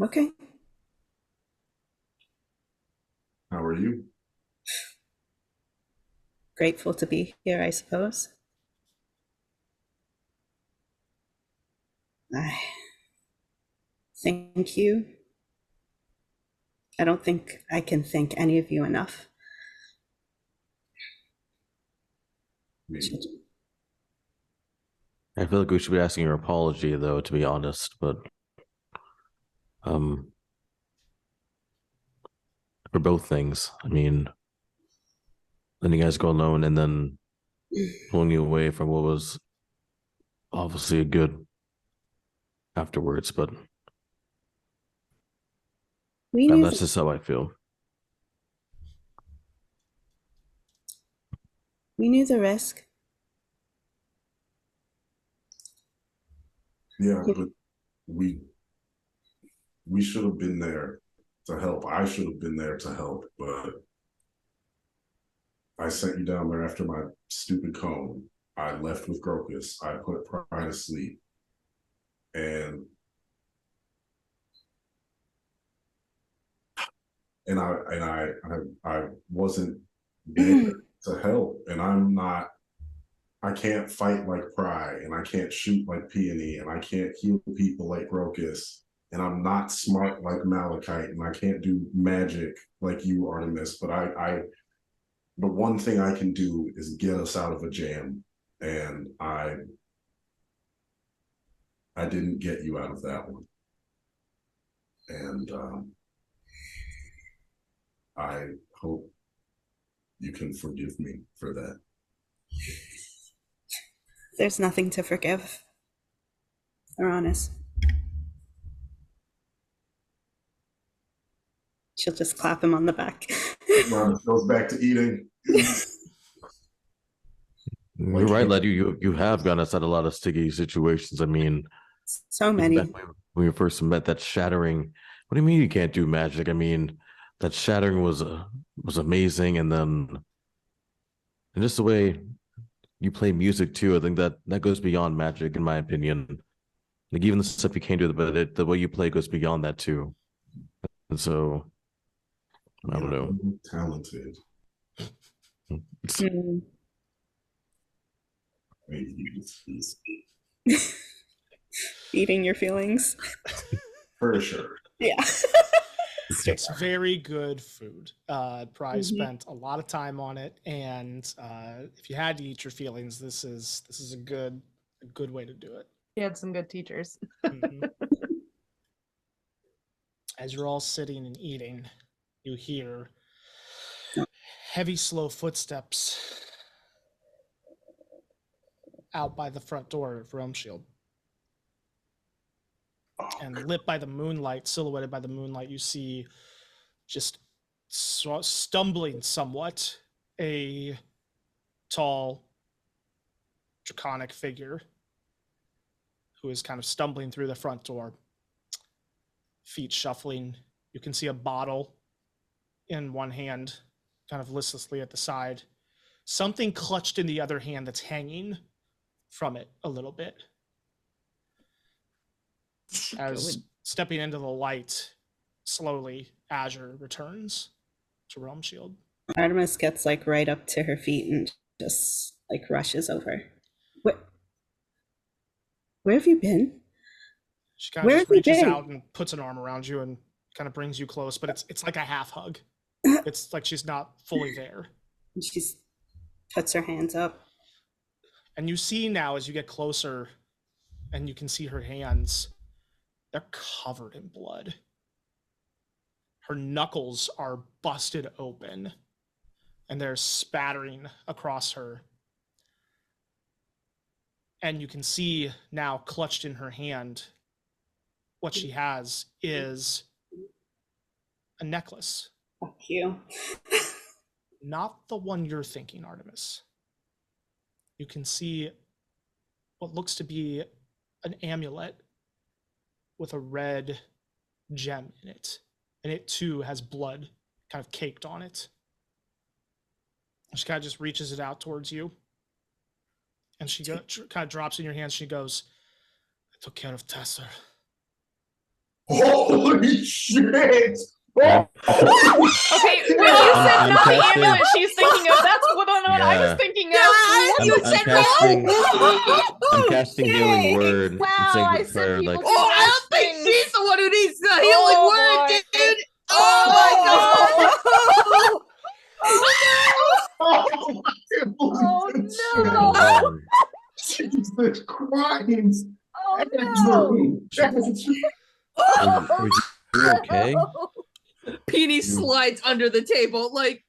Okay. How are you? Grateful to be here, I suppose. Thank you. I don't think I can thank any of you enough. I feel like we should be asking your apology, though, to be honest. But for both things, I mean, letting you guys go alone and then pulling you away from what was obviously a good afterwards, but that's just how I feel. We knew the risk. Yeah, but we should have been there to help. I should have been there to help, but I sent you down there after my stupid cone. I left with Grokus. I put Pride to sleep. And I wasn't there to help. And I can't fight like Pride, and I can't shoot like Peony, and I can't heal people like Grokus. And I'm not smart like Malachite, and I can't do magic like you, Artemis. But the one thing I can do is get us out of a jam. And I didn't get you out of that one. And I hope you can forgive me for that. There's nothing to forgive, Uranus. She'll just clap him on the back. Uranus goes back to eating. You're right, Led. You have gotten us out of a lot of sticky situations. I mean, so many. When we first met, that shattering. What do you mean you can't do magic? I mean, that shattering was amazing, and just the way you play music too. I think that goes beyond magic, in my opinion. Like even the stuff you can't do, but the way you play goes beyond that too. And so, I don't know. Talented. Eating your feelings. For sure. Yeah. It's very good food. Pry spent a lot of time on it, and if you had to eat your feelings, this is a good way to do it. He had some good teachers. As you're all sitting and eating, you hear heavy, slow footsteps out by the front door of Realm Shield. And lit by the moonlight, silhouetted by the moonlight, you see, just stumbling somewhat, a tall, draconic figure who is kind of stumbling through the front door, feet shuffling. You can see a bottle in one hand, kind of listlessly at the side, something clutched in the other hand that's hanging from it a little bit. As stepping into the light, slowly, Azure returns to Realm Shield. Artemis gets like right up to her feet and just like rushes over. Where have you been? She kind of just reaches out and puts an arm around you and kind of brings you close, but it's like a half hug. It's like she's not fully there. And she puts her hands up. And you see now as you get closer and you can see her hands, they're covered in blood. Her knuckles are busted open and they're spattering across her. And you can see now clutched in her hand, what she has is a necklace. Fuck you. Not the one you're thinking, Artemis. You can see what looks to be an amulet with a red gem in it. And it too has blood kind of caked on it. She kind of just reaches it out towards you. And she kind of drops in your hands. She goes, I took care of Tesser. Holy shit! Okay, when you said not the amulet she's thinking of, that's what I was thinking of. I'm casting Healing Word. Wow, and I saying said prayer, people like, do I don't think she's the one who needs the healing word, dude. Oh no! Jesus Christ! Oh no! Are you okay? Peony slides under the table, like.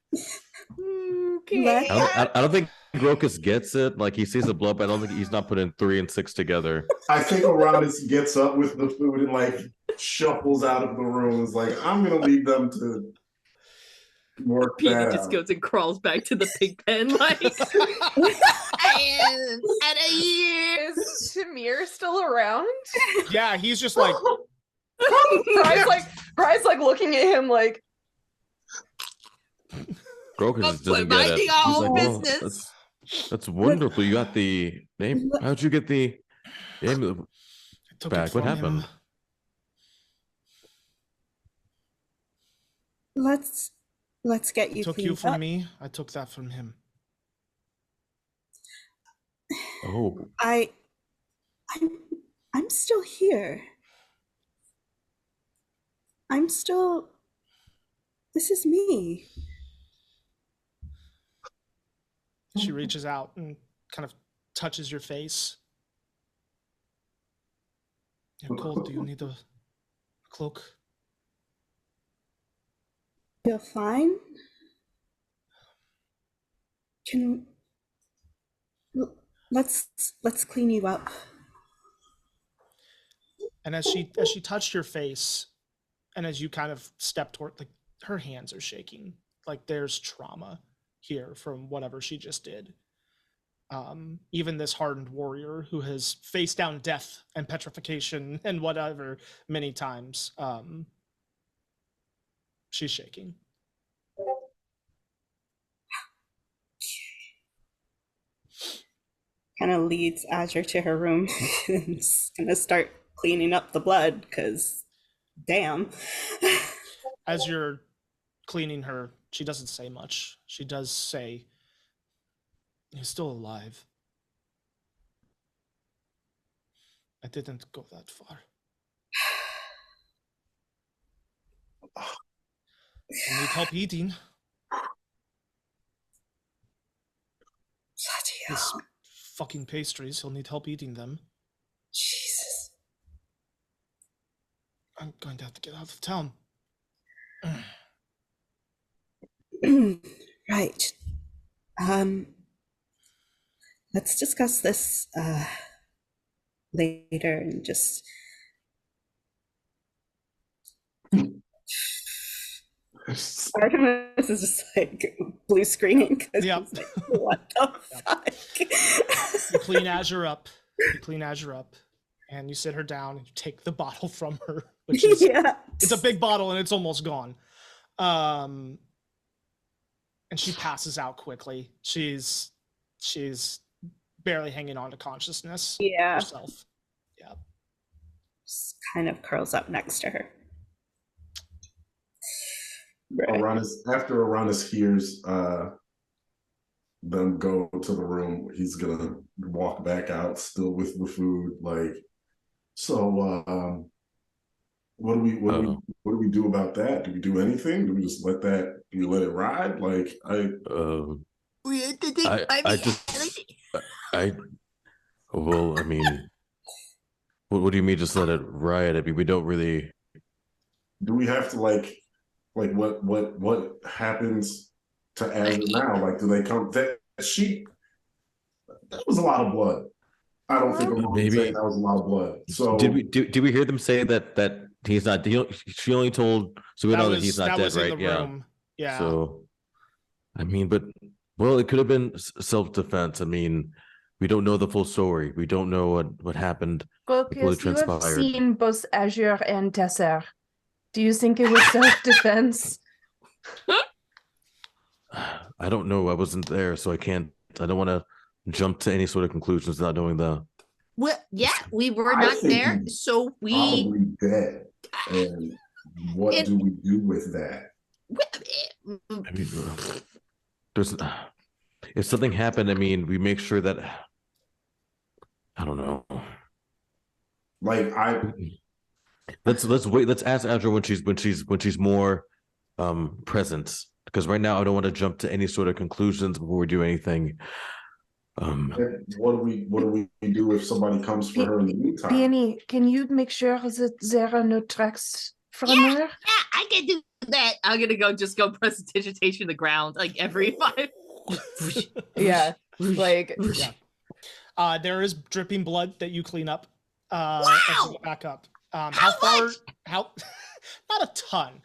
Okay. I don't think Grokus gets it. Like, he sees the blood, but I don't think he's not putting 3 and 6 together. I think Aranis gets up with the food and like shuffles out of the room. Is like, I'm gonna leave them to work Peony that just out. goes and crawls back to the pig pen, like. and a year. Is Shamir still around? Yeah, he's just like. Pry's like looking at him like. Grokus just doesn't get it. He's like, well, that's wonderful. You got the name. How'd you get the name back? What happened? Let's get you. Took you from me. I took that from him. Oh. I'm still here. This is me. She reaches out and kind of touches your face. You're cold. Do you need a cloak? You're fine? Let's clean you up. And as she touched your face, and as you kind of step toward, like, her hands are shaking. Like, there's trauma here from whatever she just did. Even this hardened warrior who has faced down death and petrification and whatever many times, she's shaking. Kind of leads Azure to her room and is gonna start cleaning up the blood, because damn. As you're cleaning her, she doesn't say much. She does say, he's still alive. I didn't go that far. I need help eating. These fucking pastries, he'll need help eating them. Jesus. I'm going to have to get out of town. Right. Let's discuss this later and just Artemis is just like blue screening because Yep. he's like, what the fuck? You clean Azure up. And you sit her down and you take the bottle from her, which is it's a big bottle and it's almost gone. And she passes out quickly. She's barely hanging on to consciousness herself. Yeah. Just kind of curls up next to her. Right. After Uranus hears them go to the room, he's gonna walk back out still with the food. Like, so what do we do about that? Do we do anything? Do we just let it ride? Like, well, I mean, what do you mean just let it ride? I mean, we don't really. Do we have to like what happens to Azure now? Like, do they come? That was a lot of blood. I don't think maybe that was a lot of blood. So did we hear them say that he's not? She only told, so we know that he's not dead, right? Yeah. So, I mean, but well, it could have been self-defense. I mean, we don't know the full story. We don't know what happened. Grokus, you have seen both Azure and Tesser. Do you think it was self-defense? I don't know. I wasn't there, so I don't want to jump to any sort of conclusions not knowing the. Well, yeah, we were not there, so we probably dead. And what do we do with that? I mean, if something happened, I mean, we make sure that. I don't know. Like Let's wait. Let's ask Andrew when she's more present, because right now I don't want to jump to any sort of conclusions before we do anything. What do we do if somebody comes for her in the meantime? Peony, can you make sure that there are no tracks from her? Yeah, I can do that. I'm gonna go prestidigitation to the ground like every 5. Yeah, like there is dripping blood that you clean up. Wow! As you go back up. How far? much? Not a ton.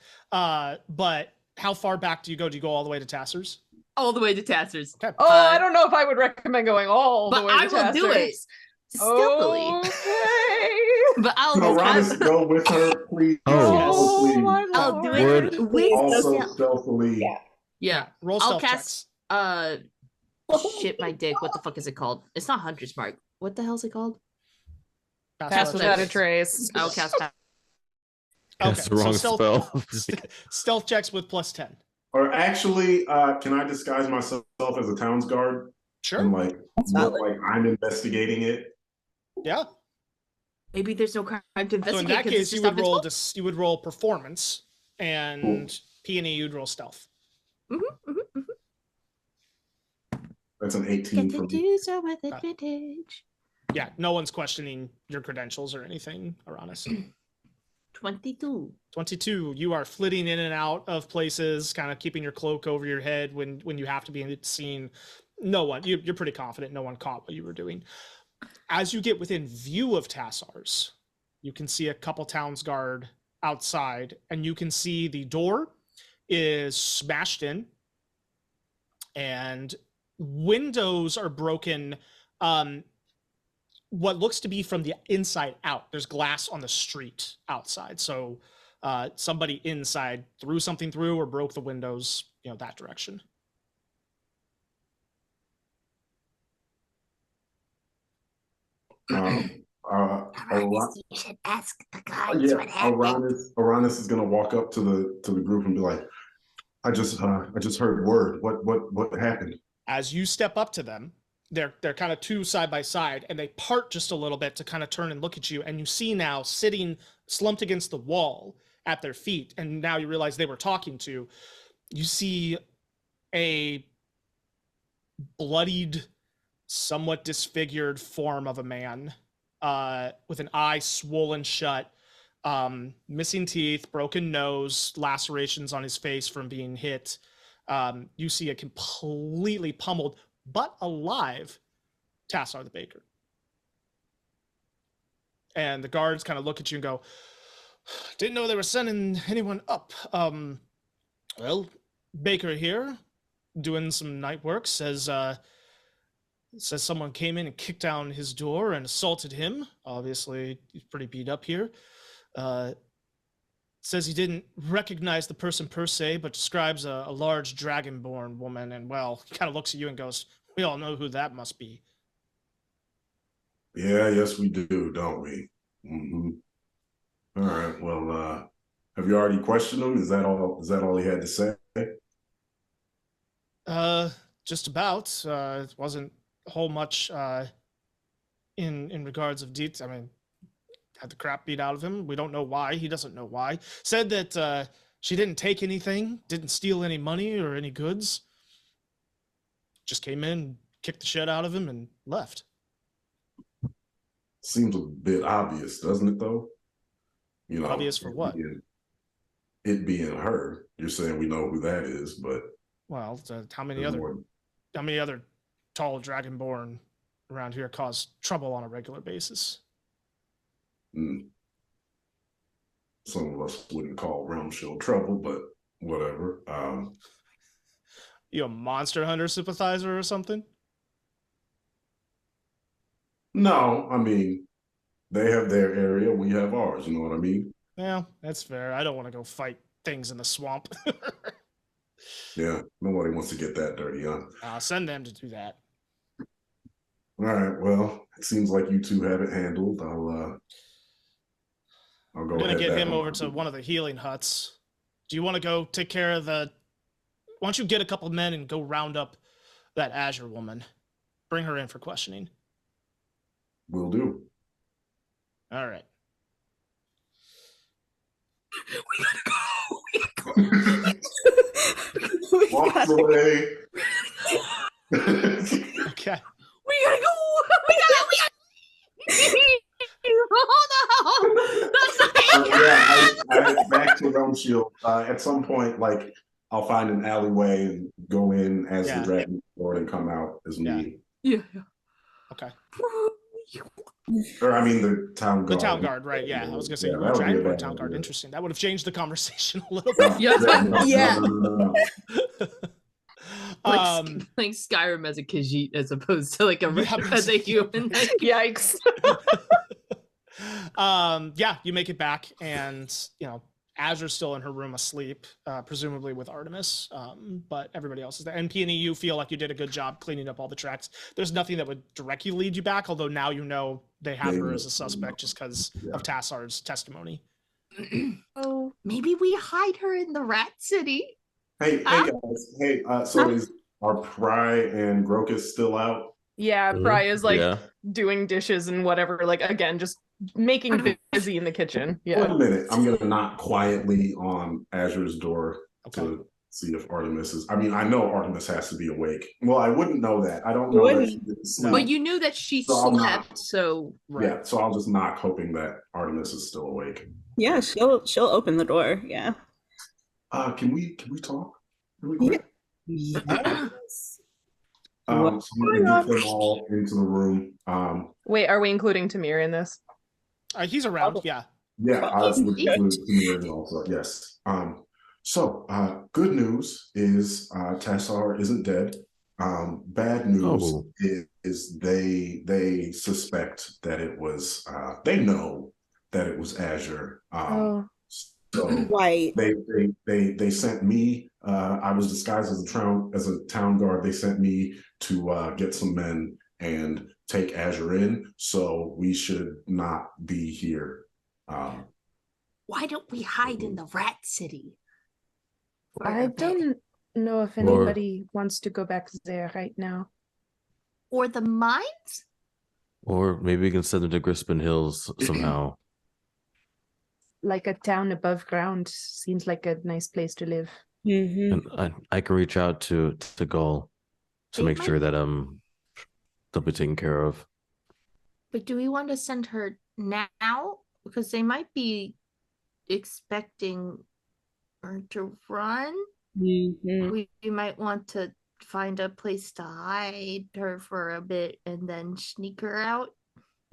But how far back do you go? Do you go all the way to Tasser's? All the way to Tasser's. Okay. Oh, I don't know if I would recommend going all the But way to I will do it Tasser's. stealthily. Okay. But I'll Uranus, go with her, please. Oh, my I'll do Lord. it with Also stealth. stealthily. Yeah. Roll I'll stealth cast checks. shit my dick. What the fuck is it called? It's not Hunter's Mark. What the hell is it called? Pass without a trace. I'll cast pass. That's the wrong spell. Stealth checks with +10. Or actually, can I disguise myself as a town's guard? Sure. And like look like I'm investigating it. Yeah. Maybe there's no crime to investigate. So in that case, you would roll performance, and Peony, you'd roll stealth. That's an 18 for me. Do so with advantage. Yeah, no one's questioning your credentials or anything, Uranus. 22. 22. You are flitting in and out of places, kind of keeping your cloak over your head when you have to be seen. No one, you're pretty confident no one caught what you were doing. As you get within view of Tassar's, you can see a couple towns guard outside, and you can see the door is smashed in, and windows are broken. What looks to be from the inside out. There's glass on the street outside. So somebody inside threw something through or broke the windows, that direction. Uranus, you should ask the guys what happened. Uranus is gonna walk up to the group and be like, I just heard word. What happened? As you step up to them, they're kind of two side by side, and they part just a little bit to kind of turn and look at you, and you see now sitting slumped against the wall at their feet, and now you realize they were talking to. You see a bloodied, somewhat disfigured form of a man, with an eye swollen shut, missing teeth, broken nose, lacerations on his face from being hit. You see a completely pummeled but alive Tassar the Baker. And the guards kind of look at you and go, didn't know they were sending anyone up. Well, Baker here, doing some night work, says someone came in and kicked down his door and assaulted him. Obviously, he's pretty beat up here. Says he didn't recognize the person per se, but describes a large dragonborn woman. And, well, he kind of looks at you and goes, we all know who that must be. Yeah, yes, we do, don't we? Mm-hmm. All right, well, have you already questioned him? Is that all he had to say? Just about. It wasn't a whole much in regards of detail. I mean, had the crap beat out of him. We don't know why. He doesn't know why. Said that she didn't take anything, didn't steal any money or any goods. Just came in, kicked the shit out of him, and left. Seems a bit obvious, doesn't it, though? You know, obvious for what? It being her. You're saying we know who that is, but well, how many other tall dragonborn around here cause trouble on a regular basis? Some of us wouldn't call Realm Shield trouble, but whatever. You a Monster Hunter sympathizer or something? No, I mean, they have their area, we have ours, you know what I mean? Yeah, that's fair. I don't want to go fight things in the swamp. Yeah, nobody wants to get that dirty, huh? I'll send them to do that. All right, well, it seems like you two have it handled. I'll go ahead. We're going to get him over to one of the healing huts. Do you want to go take care of the... Why don't you get a couple of men and go round up that Azure woman? Bring her in for questioning. Will do. All right. We gotta go. Walks away. Okay. We gotta go. We gotta. Hold on. Back to Realm Shield. At some point, like, I'll find an alleyway and go in as the Dragon Lord and come out as me. Yeah. Okay. Or I mean the town guard. The town guard, right? Yeah, I was gonna say you were that would be a Dragonborn bad town guard. idea. Interesting. That would have changed the conversation a little bit. Yeah. No. Like Skyrim as a Khajiit as opposed to like as a human. Yikes. Yeah, you make it back, and you know Azure's still in her room asleep, presumably with Artemis, but everybody else is there. And Peony, you feel like you did a good job cleaning up all the tracks. There's nothing that would directly lead you back, although now you know they have her as a suspect just because of Tassar's testimony. Oh, maybe we hide her in the Rat City. Hey guys. Hey, so are Pry and Grokus still out? Yeah, Pry is like doing dishes and whatever, like again, just making busy in the kitchen. Yeah. Wait a minute. I'm gonna knock quietly on Azure's door to see if Artemis is. I mean, I know Artemis has to be awake. Well, I wouldn't know that. I don't know that she didn't sleep. But you knew that she slept, so yeah. So I'll just knock, hoping that Artemis is still awake. Yeah, she'll open the door. Yeah. Can we talk? Really quick? Yes. So I'm gonna get them all into the room. Wait, are we including Tamir in this? He's around, yeah. Yeah, I would include Tamir also. Yes. So good news is Tassar isn't dead. Bad news is they suspect that it was they know that it was Azure. So they sent me. I was disguised as a town guard. They sent me to get some men and take Azure in. So we should not be here. Why don't we hide in the Rat City? I don't know if anybody wants to go back there right now. Or the mines? Or maybe we can send them to Grispin Hills somehow. Like a town above ground seems like a nice place to live. Mm-hmm. And I can reach out to Gull to They make sure might- that they'll be taken care of. But do we want to send her now? Because they might be expecting her to run. Mm-hmm. We might want to find a place to hide her for a bit and then sneak her out.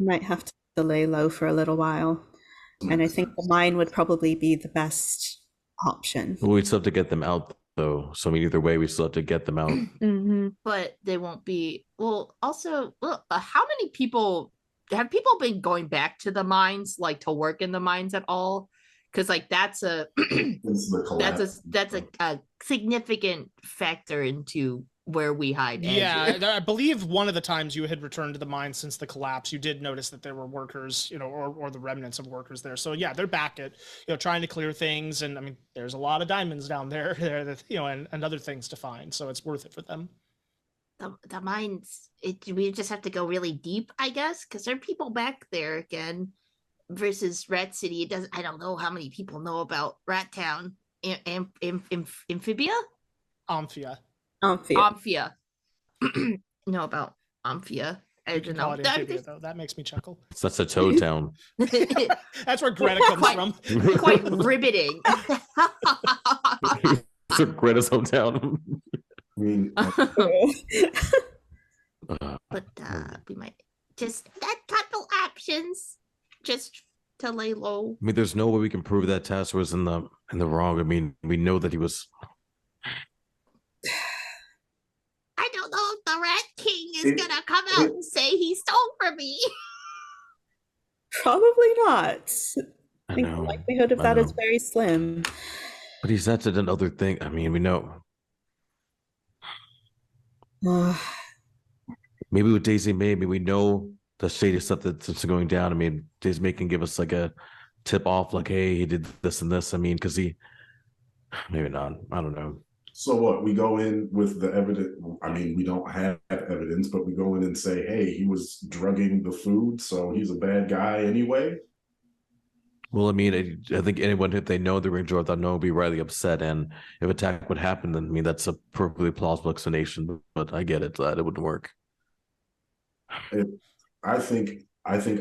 Might have to lay low for a little while. And I think the mine would probably be the best option. But we still have to get them out, though. So I mean, either way, we still have to get them out. Mm-hmm. But they won't be. Well, also, how many people have people been going back to the mines, like to work in the mines at all? Because like that's a that's a significant factor into where we hide. Yeah, I believe one of the times you had returned to the mine since the collapse, you did notice that there were workers, or the remnants of workers there. So yeah, they're back at, trying to clear things. And I mean, there's a lot of diamonds down there, and other things to find. So it's worth it for them. The mines, we just have to go really deep, I guess, because there are people back there again. Versus Rat City, I don't know how many people know about Rat Town. Amphibia. Know about Amphia. I don't know. Amphibia, though. That makes me chuckle. That's a Toad Town. That's where Greta comes from. Quite riveting. So Greta's hometown. I mean, but we might just that couple options. Just to lay low. I mean, there's no way we can prove that Tass was in the wrong. I mean, we know that he was. I don't know if the Rat King is gonna come out and say he stole from me. Probably not. I think know. the likelihood of that is very slim. But he's at another thing. I mean, we know. Maybe with Daisy May, maybe we know the shady stuff that's going down. I mean, Daisy May can give us like a tip off, like, hey, he did this and this. I mean, because maybe not. I don't know. So what? We go in with the evidence. I mean, we don't have evidence, but we go in and say, hey, he was drugging the food, so he's a bad guy anyway. Well, I mean, I think anyone, if they know the Ranger without knowing, would be rightly upset. And if attack would happen, then I mean, that's a perfectly plausible explanation. But I get it, that it wouldn't work. I think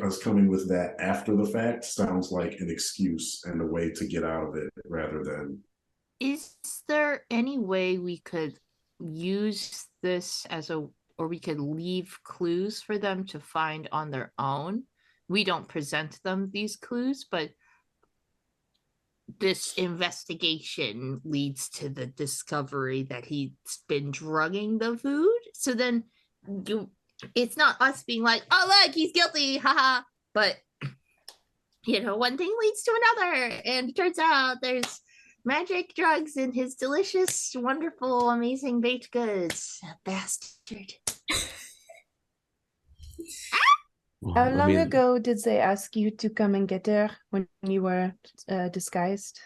us coming with that after the fact sounds like an excuse and a way to get out of it rather than. Is there any way we could use this or we could leave clues for them to find on their own? We don't present them these clues, but this investigation leads to the discovery that he's been drugging the food. So then it's not us being like, oh, look, he's guilty, haha. But, one thing leads to another. And it turns out there's magic drugs in his delicious, wonderful, amazing baked goods. Bastard. How long ago did they ask you to come and get her when you were disguised?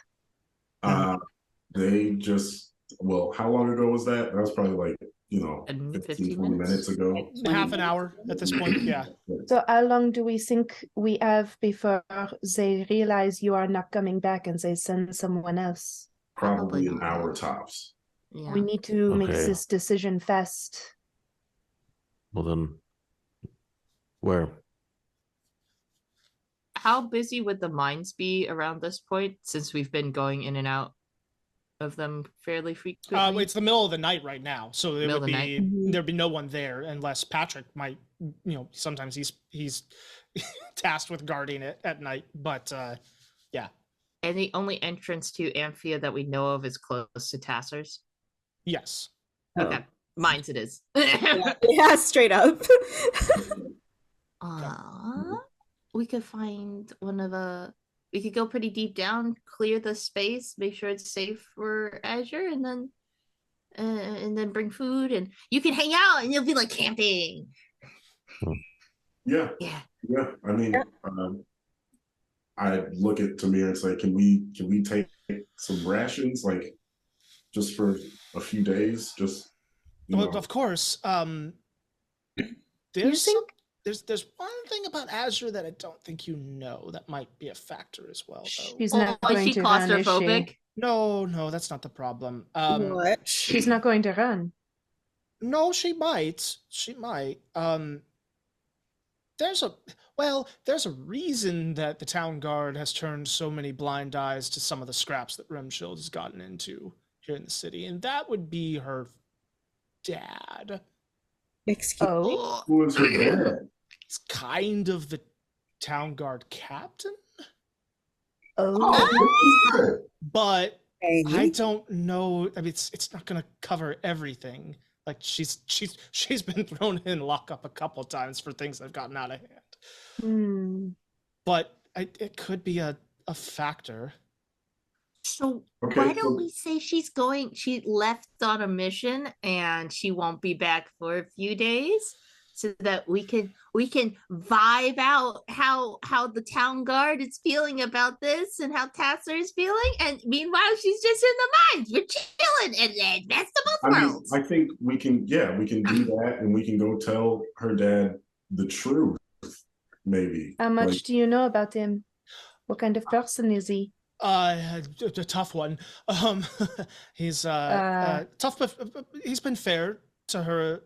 They just, how long ago was that? That was probably like, 15, 20 minutes ago. Half an hour at this point, yeah. So how long do we think we have before they realize you are not coming back and they send someone else? Probably an hour tops. Yeah. We need to make this decision fast. Well then, where? How busy would the mines be around this point, since we've been going in and out of them fairly frequently? It's the middle of the night right now, so there'd be no one there unless Patrick might, sometimes he's tasked with guarding it at night, but yeah. And the only entrance to Amphia that we know of is close to Tassers? Yes. Okay. Mines it is. Yeah, straight up. We could find we could go pretty deep down, clear the space, make sure it's safe for Azure, and then bring food, and you can hang out, and you'll be like camping. Yeah. I mean, I look at Tamir and say, can we take some rations, like just for a few days? Just well, of course. There's think- there's one thing about Azure that I don't think you know that might be a factor as well, though. She's not Oh, is going she to run, is she? claustrophobic? No, that's not the problem. What? She's not going to run. No, she might. She might. There's a reason that the town guard has turned so many blind eyes to some of the scraps that Remshield has gotten into here in the city, and that would be her dad. Excuse me. Oh, Who is her dad? He's kind of the town guard captain, Oh. but I Okay. don't know. I mean, it's not going to cover everything. Like she's been thrown in lockup a couple times for things that have gotten out of hand. Hmm. But it could be a factor. So Okay, why so- don't we say she left on a mission and she won't be back for a few days so that we can vibe out how the town guard is feeling about this and how Tassler is feeling, and meanwhile she's just in the mines. We're chilling and that's the both I mean, worlds. I think we can do that, and we can go tell her dad the truth, maybe. How much Like, do you know about him? What kind of person is he? A tough one. He's tough, but he's been fair to her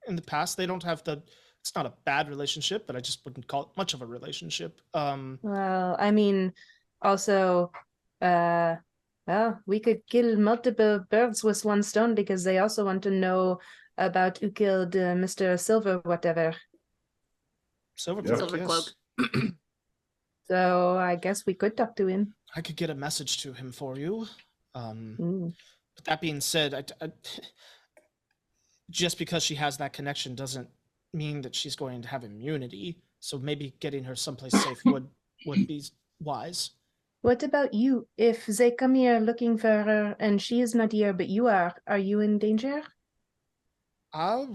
in the past. They don't have it's not a bad relationship, but I just wouldn't call it much of a relationship. Well, I mean, also, well, we could kill multiple birds with one stone because they also want to know about who killed Mr. Silver, whatever. Silvercloak, Silvercloak. yes. So I guess we could talk to him. I could get a message to him for you. Mm. But that being said, just because she has that connection doesn't mean that she's going to have immunity. So maybe getting her someplace safe would be wise. What about you? If they come here looking for her and she is not here, but you are you in danger? I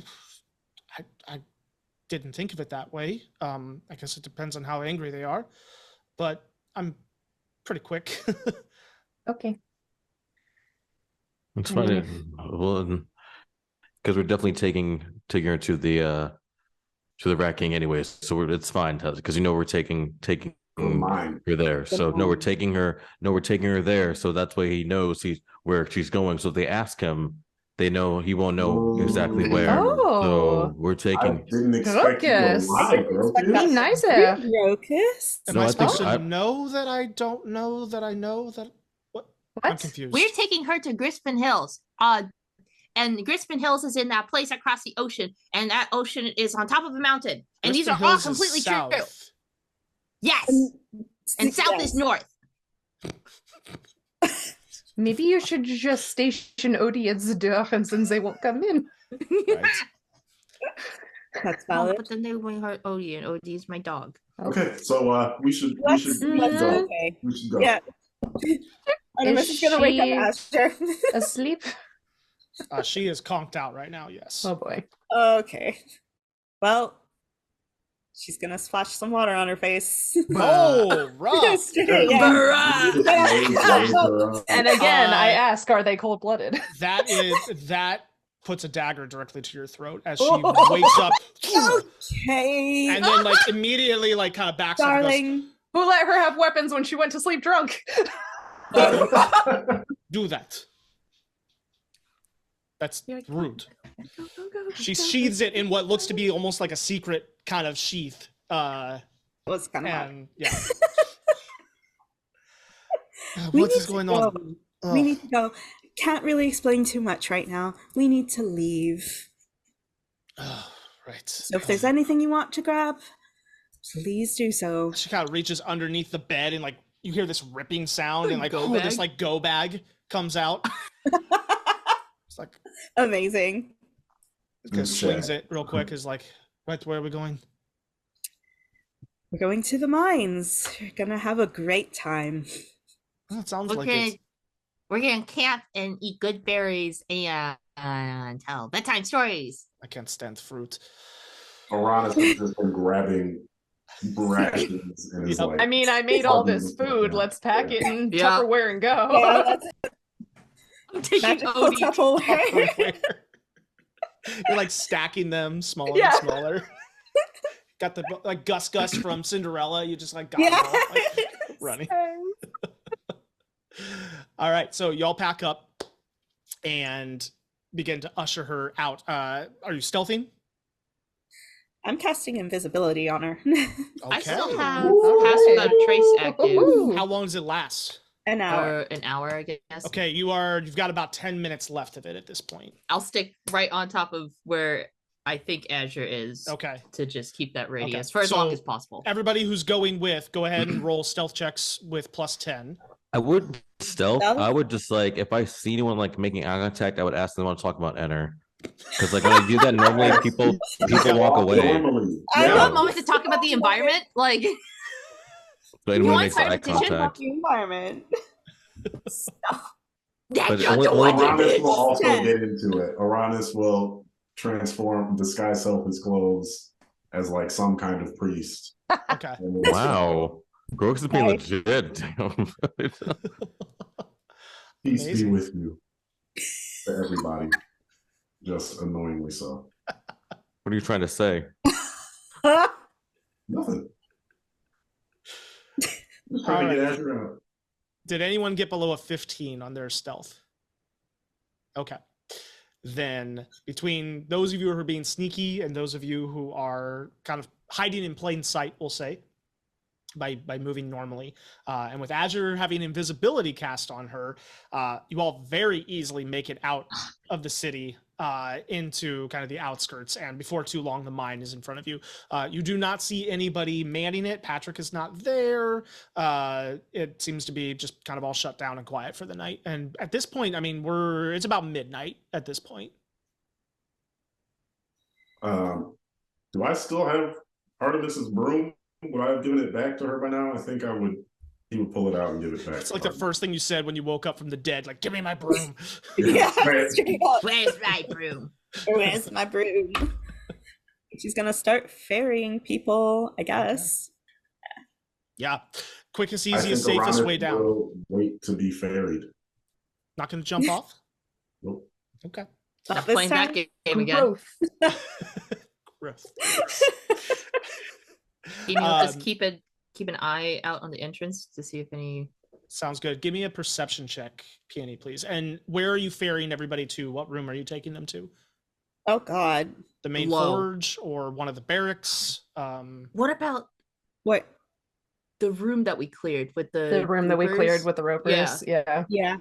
didn't think of it that way. I guess it depends on how angry they are, but I'm pretty quick. Okay. It's I mean, funny. Well, because we're definitely taking her to the Rat King anyways, so it's fine because we're taking mine. her there. So no, we're taking her there. So that's why he knows where she's going. So if they ask him, they know he won't know exactly where. Oh. So we're I taking. didn't expect you to Crocus. lie, Be Crocus. nicer. Crocus? Am No, I I think supposed so. to I- know that I don't know that I know that? What? I'm What? confused. We're taking her to Grispin Hills. And Grispin Hills is in that place across the ocean, and that ocean is on top of a mountain. And these Crispin are all Hills is completely true. south. Yes. And south is north. Maybe you should just station Odie at the door and then they won't come in. Right. That's Oh, valid. but then they won't hurt Odie, and Odie is my dog. Okay, so we should Let's go. okay. We should go. Yeah. Artemis is gonna wake up Asher. Asleep? She is conked out right now. Yes. Oh boy. Okay. Well, she's gonna splash some water on her face. Oh, rough. Straight, yeah. And again, I Uh, ask, are they cold-blooded? That puts a dagger directly to your throat as she wakes up, Okay. and then like immediately like kind of backs up and Darling. Who let her have weapons when she went to sleep drunk? goes, do that. That's rude. She sheathes it in what looks to be almost like a secret kind of sheath. Was kind of hot. And yeah. We What need is to going go. on? We Ugh. need to go. Can't really explain too much right now. We need to leave. Right. So if there's anything you want to grab, please do so. She kind of reaches underneath the bed and like you hear this ripping sound and like Go this bag? like go bag comes out. It's like Amazing. just swings it real quick. Is like, right, where are we going? We're going to the mines. We're gonna have a great time. Well, it sounds We're like gonna, it. we're gonna camp and eat good berries and tell bedtime stories. I can't stand fruit. Uranus has just been grabbing rations and is Yep. like, I mean, I made all Fucking this food. yeah. Let's pack it in Yeah. Tupperware and go. Yeah, that's I'm taking magical Odie. Tupperware. You're like stacking them smaller Yeah. and smaller. Got the like Gus from Cinderella. You just like got Yeah. him off, like, running. All right, so y'all pack up and begin to usher her out. Are you stealthing? I'm casting invisibility on her. I still Okay. have All Pass right. Without a Trace active. How long does it last? An hour. An hour, I guess. Okay, you've got about 10 minutes left of it at this point. I'll stick right on top of where I think Azure is. Okay. To just keep that radius Okay, for as so long as possible. Everybody who's going with, go ahead and roll stealth checks with +10. I would stealth. Stealth? I would just like if I see anyone like making eye contact, I would ask them to talk about enter. Because like when I do that, normally people walk away. Normally, I You Yeah. want a moment to talk about the environment? Like, But anyone want makes eye competition? contact. The environment. that's But not only- the only one you Aranis did. will also Yeah. get into it. Aranis will disguise self his clothes as like some kind of priest. Okay. Wow. Grokes is being Nice. legit. Damn. Peace be Amazing. with you. To everybody. Just annoyingly so. What are you trying to say? Nothing. Just All trying to get right. Azure out. Did anyone get below a 15 on their stealth? Okay. Then between those of you who are being sneaky and those of you who are kind of hiding in plain sight, we'll say, by moving normally, and with Azure having invisibility cast on her, you all very easily make it out of the city into kind of the outskirts, and before too long the mine is in front of you. You do not see anybody manning it. Patrick is not there. It seems to be just kind of all shut down and quiet for the night, and at this point, I mean, it's about midnight at this point. Do I still have Artemis's broom? Would I have given it back to her by now? I think I would. He would pull it out and give it back. It's like the first thing you said when you woke up from the dead, like, give me my broom. Yeah, Right. straight up. Where's my broom? Where's my broom? She's gonna start ferrying people, I guess. Yeah. Quickest, I easiest, think safest Aranis way down. will wait to be ferried. Not going to jump off? Nope. Okay. Not Not this playing that time. game again. Growth. Gross. You know, just Um, keep an eye out on the entrance to see if any. Sounds good. Give me a perception check, Peony, please. And where are you ferrying everybody to? What room are you taking them to? Oh God. The main Below. forge or one of the barracks? What about What? the room that we cleared with The room that we ropers? cleared with the ropers. Yeah. Yeah.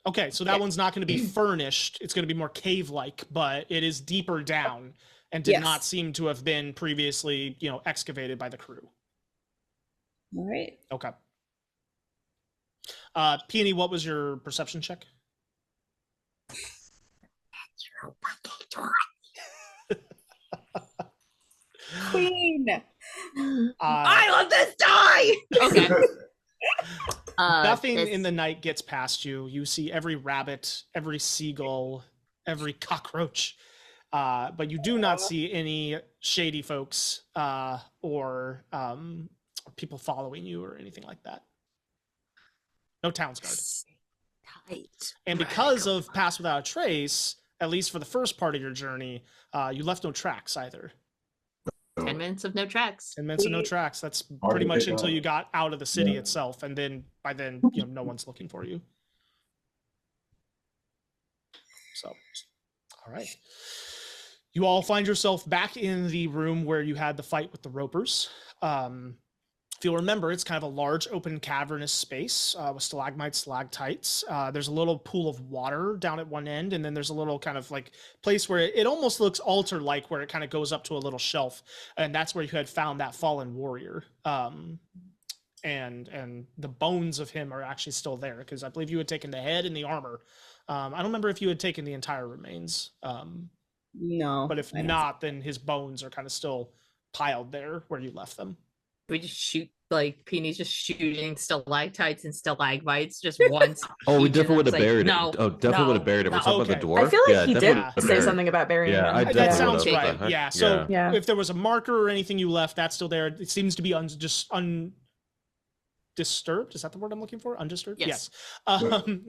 Okay, so that Yeah. one's not going to be furnished. It's going to be more cave-like, but it is deeper down and did not Yes. seem to have been previously, excavated by the crew. All right. Okay. Peony, what was your perception check? Queen. I love this die. Okay. Nothing this- in the night gets past you. You see every rabbit, every seagull, every cockroach, but you do not see any shady folks or people following you or anything like that. No townsguard. Tight. And because of Pass Without a Trace, at least for the first part of your journey, you left no tracks either. 10 minutes of no tracks. 10 minutes of no tracks. That's Hard pretty to much pick until up. you got out of the city Yeah. itself, and then by then, no one's looking for you. So, all right. You all find yourself back in the room where you had the fight with the ropers. If you'll remember, it's kind of a large open cavernous space with stalagmites, stalactites. There's a little pool of water down at one end, and then there's a little kind of like place where it almost looks altar-like, where it kind of goes up to a little shelf, and that's where you had found that fallen warrior. And the bones of him are actually still there, because I believe you had taken the head and the armor. I don't remember if you had taken the entire remains, No. but if I don't not, then his bones are kind of still piled there where you left them. We just shoot, like, Peeny's just shooting stalactites and stalagmites just once. Oh, we each, definitely and would have it's like, buried no, it. Oh, definitely would have buried it. We're no. talking about Okay. the dwarf. I feel like he definitely did would've say buried it. something about burying Yeah, them. I That definitely sounds would've. right. What the heck? Yeah. So Yeah. if there was a marker or anything you left, that's still there. It seems to be undisturbed. Is that the word I'm looking for? Undisturbed? Yes.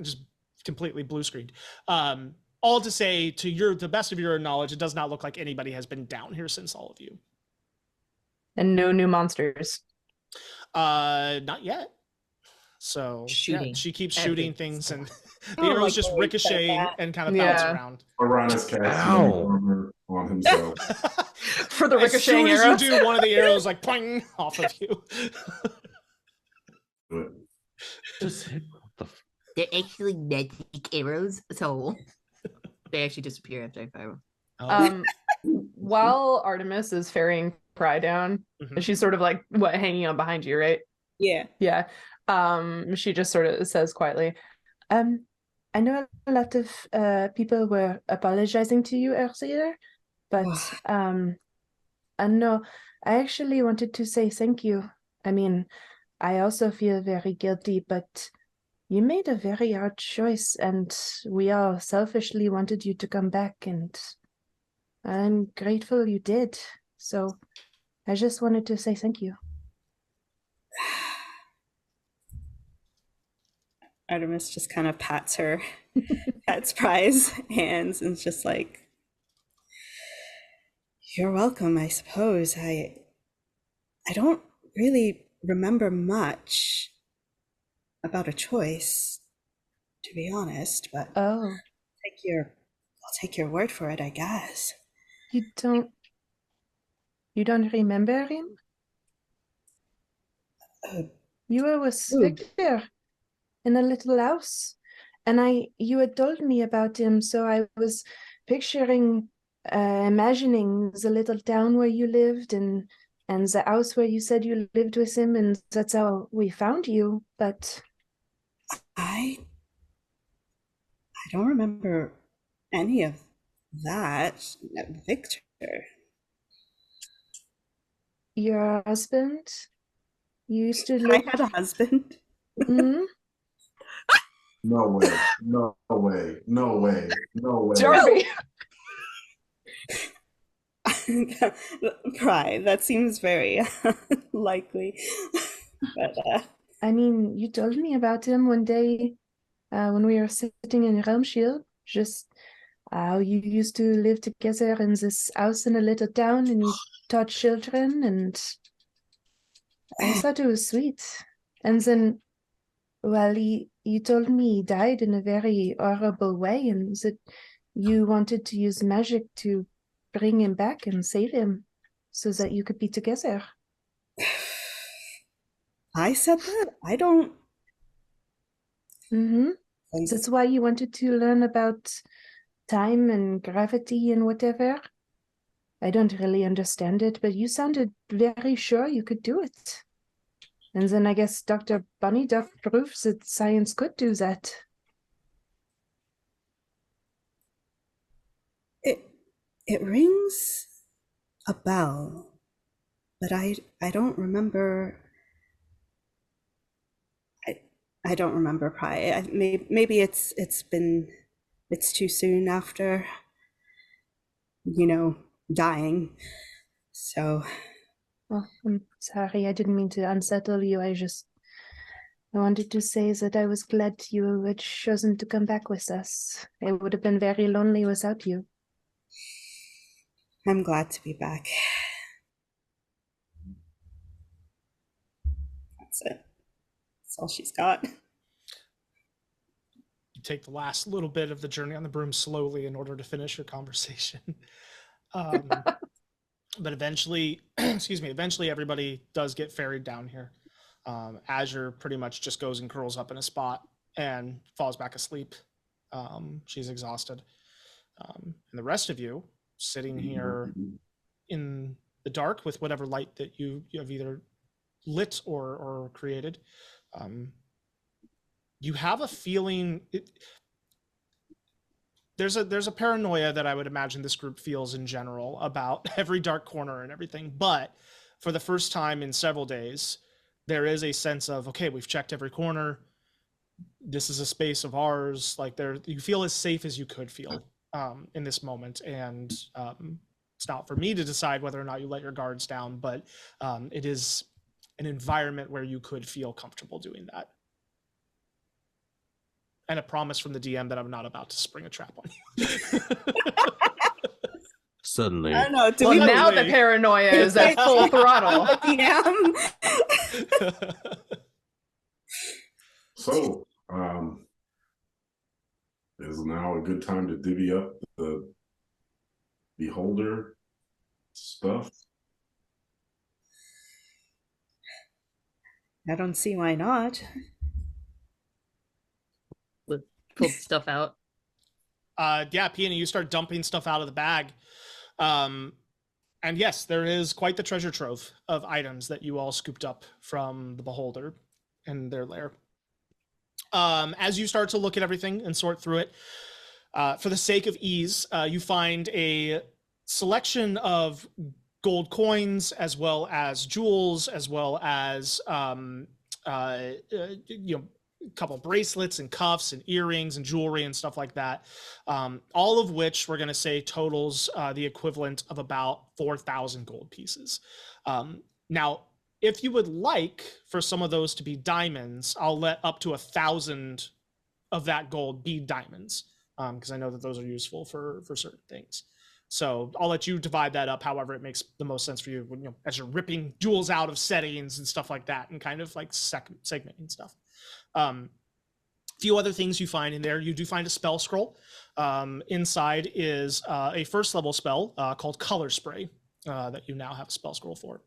Just completely blue screened. All to say, to the best of your knowledge, it does not look like anybody has been down here since all of you. And no new monsters. Not yet. So yeah, Shooting she keeps every shooting things, and the Oh, arrows like just Blake said ricochet that. and kind of bounce Yeah. around. Piranha's casting Ow. armor on himself. For the As soon ricocheting as arrows. you do, one of the arrows like poing off of you. But Just hit what the They're actually magic arrows, so they actually disappear after I fire them. Oh. While Artemis is ferrying Pry down, Mhm. she's sort of like hanging on behind you, right? Yeah. Yeah. She just sort of says quietly, I know a lot of people were apologizing to you earlier, but no, I actually wanted to say thank you. I mean, I also feel very guilty, but you made a very hard choice, and we all selfishly wanted you to come back, and I'm grateful you did. So I just wanted to say thank you. Artemis just kind of pats Pry's hands and is just like, you're welcome, I suppose. I don't really remember much about a choice, to be honest, but Oh, I'll take your word for it, I guess. you don't remember him? You were with Victor in a little house, and you had told me about him, so I was picturing, imagining the little town where you lived and the house where you said you lived with him, and that's how we found you. But I don't remember any of that, Victor. your husband, you used to I live. had a husband. Mhm. no way, no way, no way, no way. Darby. Pride. That seems very likely. But I mean, you told me about him one day when we were sitting in Realm Shield, just how you used to live together in this house in a little town, and you taught children, and I thought it was sweet. And then, well, you told me he died in a very horrible way, and that you wanted to use magic to bring him back and save him so that you could be together. I said that? I don't. Mm-hmm. That's why you wanted to learn about time and gravity and whatever. I don't really understand it, but you sounded very sure you could do it. And then I guess Dr. Bunny Duck proves that science could do that. It rings a bell, but I don't remember. I don't remember Pi. Maybe it's too soon after, dying. So. Oh, I'm sorry, I didn't mean to unsettle you. I wanted to say that I was glad you had chosen to come back with us. It would have been very lonely without you. I'm glad to be back. That's it. That's all she's got. You take the last little bit of the journey on the broom slowly in order to finish your conversation. But eventually, eventually everybody does get ferried down here. Azure pretty much just goes and curls up in a spot and falls back asleep. She's exhausted. And the rest of you sitting here in the dark with whatever light that you have either lit or created, you have a feeling. There's a paranoia that I would imagine this group feels in general about every dark corner and everything. But for the first time in several days, there is a sense of, okay, we've checked every corner. This is a space of ours. Like you feel as safe as you could feel in this moment. And it's not for me to decide whether or not you let your guards down, but it is an environment where you could feel comfortable doing that. And a promise from the DM that I'm not about to spring a trap on you. Suddenly. I don't know. Do Well, we now the Suddenly- paranoia is at full throttle. DM? So, is now a good time to divvy up the beholder stuff? I don't see why not. Pulled stuff out. Yeah, Peony, you start dumping stuff out of the bag. And yes, there is quite the treasure trove of items that you all scooped up from the beholder and their lair. As you start to look at everything and sort through it, for the sake of ease, you find a selection of gold coins, as well as jewels, as well as a couple bracelets and cuffs and earrings and jewelry and stuff like that. All of which we're going to say totals the equivalent of about 4,000 gold pieces. Now, if you would like for some of those to be diamonds, I'll let up to 1,000 of that gold be diamonds, because I know that those are useful for certain things. So I'll let you divide that up however it makes the most sense for you, when, as you're ripping jewels out of settings and stuff like that, and kind of like segmenting stuff. Few other things you find in there. You do find a spell scroll. Inside is a first level spell called Color Spray that you now have a spell scroll for.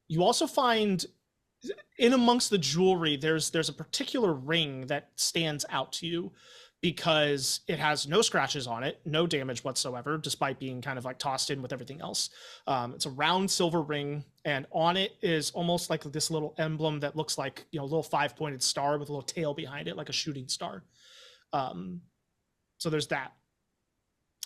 You also find in amongst the jewelry, there's a particular ring that stands out to you because it has no scratches on it, no damage whatsoever, despite being kind of like tossed in with everything else. It's a round silver ring, and on it is almost like this little emblem that looks like, a little 5-pointed star with a little tail behind it, like a shooting star. So there's that.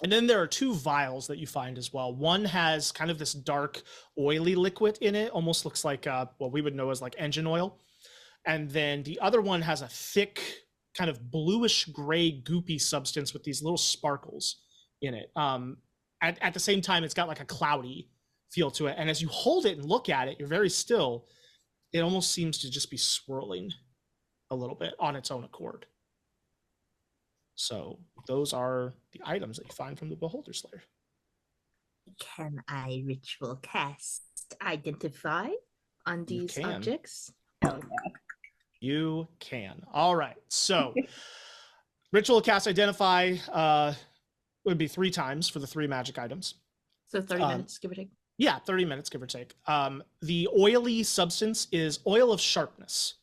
And then there are 2 vials that you find as well. One has kind of this dark, oily liquid in it, almost looks like what we would know as like engine oil. And then the other one has a thick, kind of bluish gray goopy substance with these little sparkles in it. At the same time, it's got like a cloudy feel to it. And as you hold it and look at it, you're very still. It almost seems to just be swirling a little bit on its own accord. So those are the items that you find from the Beholder's Lair. Can I ritual cast identify on these objects? Oh, yeah. You can. All right. So ritual cast identify would be 3 times for the 3 magic items. So 30 minutes, give or take. Yeah, 30 minutes, give or take. The oily substance is oil of sharpness.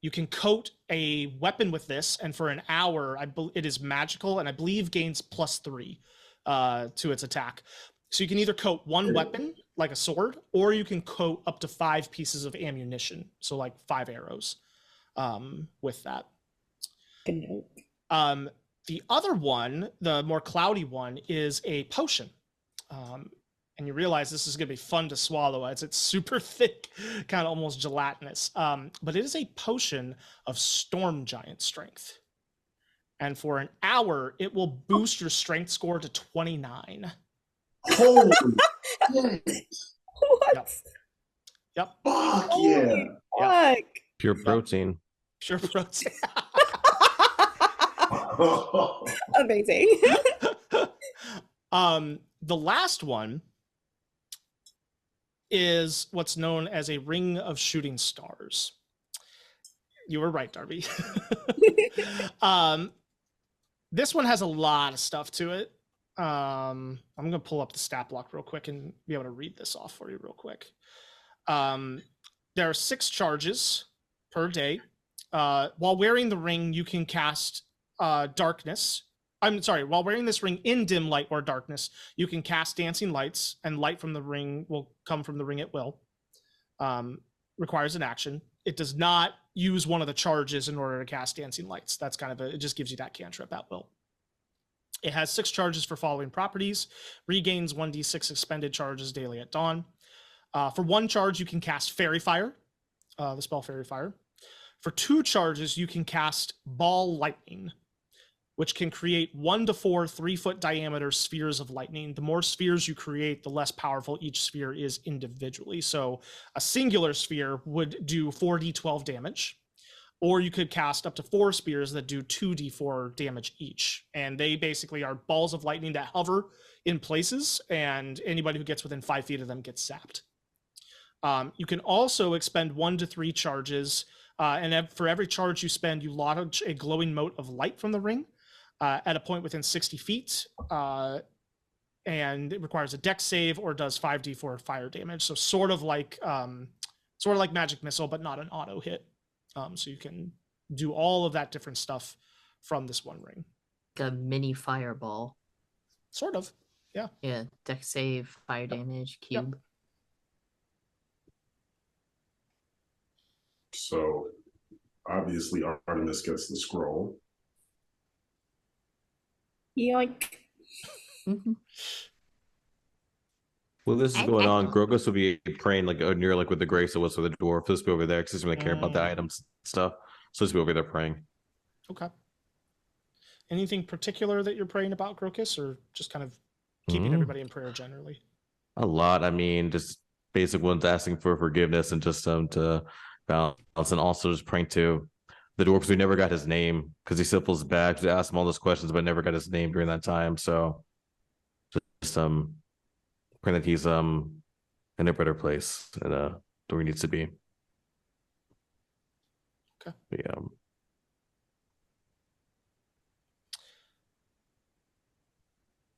You can coat a weapon with this, and for an hour, it is magical, and I believe gains +3 to its attack. So you can either coat one weapon, like a sword, or you can coat up to 5 pieces of ammunition, so like 5 arrows with that. The other one, the more cloudy one, is a potion. And you realize this is going to be fun to swallow as it's super thick, kind of almost gelatinous. But it is a potion of storm giant strength. And for an hour, it will boost your strength score to 29. Holy shit. What? Yep. Fuck yeah. Fuck. Pure protein. Pure protein. Amazing. The last one is what's known as a ring of shooting stars. You were right, Darby. This one has a lot of stuff to it. I'm going to pull up the stat block real quick and be able to read this off for you real quick. There are 6 charges per day. While wearing the ring, you can cast darkness. While wearing this ring in dim light or darkness, you can cast dancing lights, and light from the ring will come from the ring at will. Requires an action. It does not use one of the charges in order to cast dancing lights. That's kind of it just gives you that cantrip at will. It has 6 charges for following properties. Regains 1d6 expended charges daily at dawn. For 1 charge, you can cast Fairy Fire, the spell Fairy Fire. For 2 charges, you can cast Ball Lightning, which can create 1 to 4 3-foot diameter spheres of lightning. The more spheres you create, the less powerful each sphere is individually. So a singular sphere would do 4d12 damage. or you could cast up to 4 spears that do 2d4 damage each. And they basically are balls of lightning that hover in places, and anybody who gets within 5 feet of them gets zapped. You can also expend 1 to 3 charges, and for every charge you spend, you launch a glowing mote of light from the ring at a point within 60 feet. And it requires a dex save or does 5d4 fire damage. So sort of like magic missile, but not an auto hit. So you can do all of that different stuff from this one ring. Like a mini fireball. Sort of, yeah. Yeah, dex save, fire damage, cube. Yep. So obviously Artemis gets the scroll. Yoink. Well, this is going on. Grogus will be praying like near like with the grace it was for the dwarf. Just be over there because he's going to care about the items stuff. So just be over there praying. Okay. Anything particular that you're praying about, Grokus, or just kind of keeping everybody in prayer generally? A lot. I mean, just basic ones, asking for forgiveness and just to balance, and also just praying to the dwarf because we never got his name because he still feels bad because we asked him all those questions but never got his name during that time. So just praying that he's in a better place and where he needs to be. Okay. Yeah.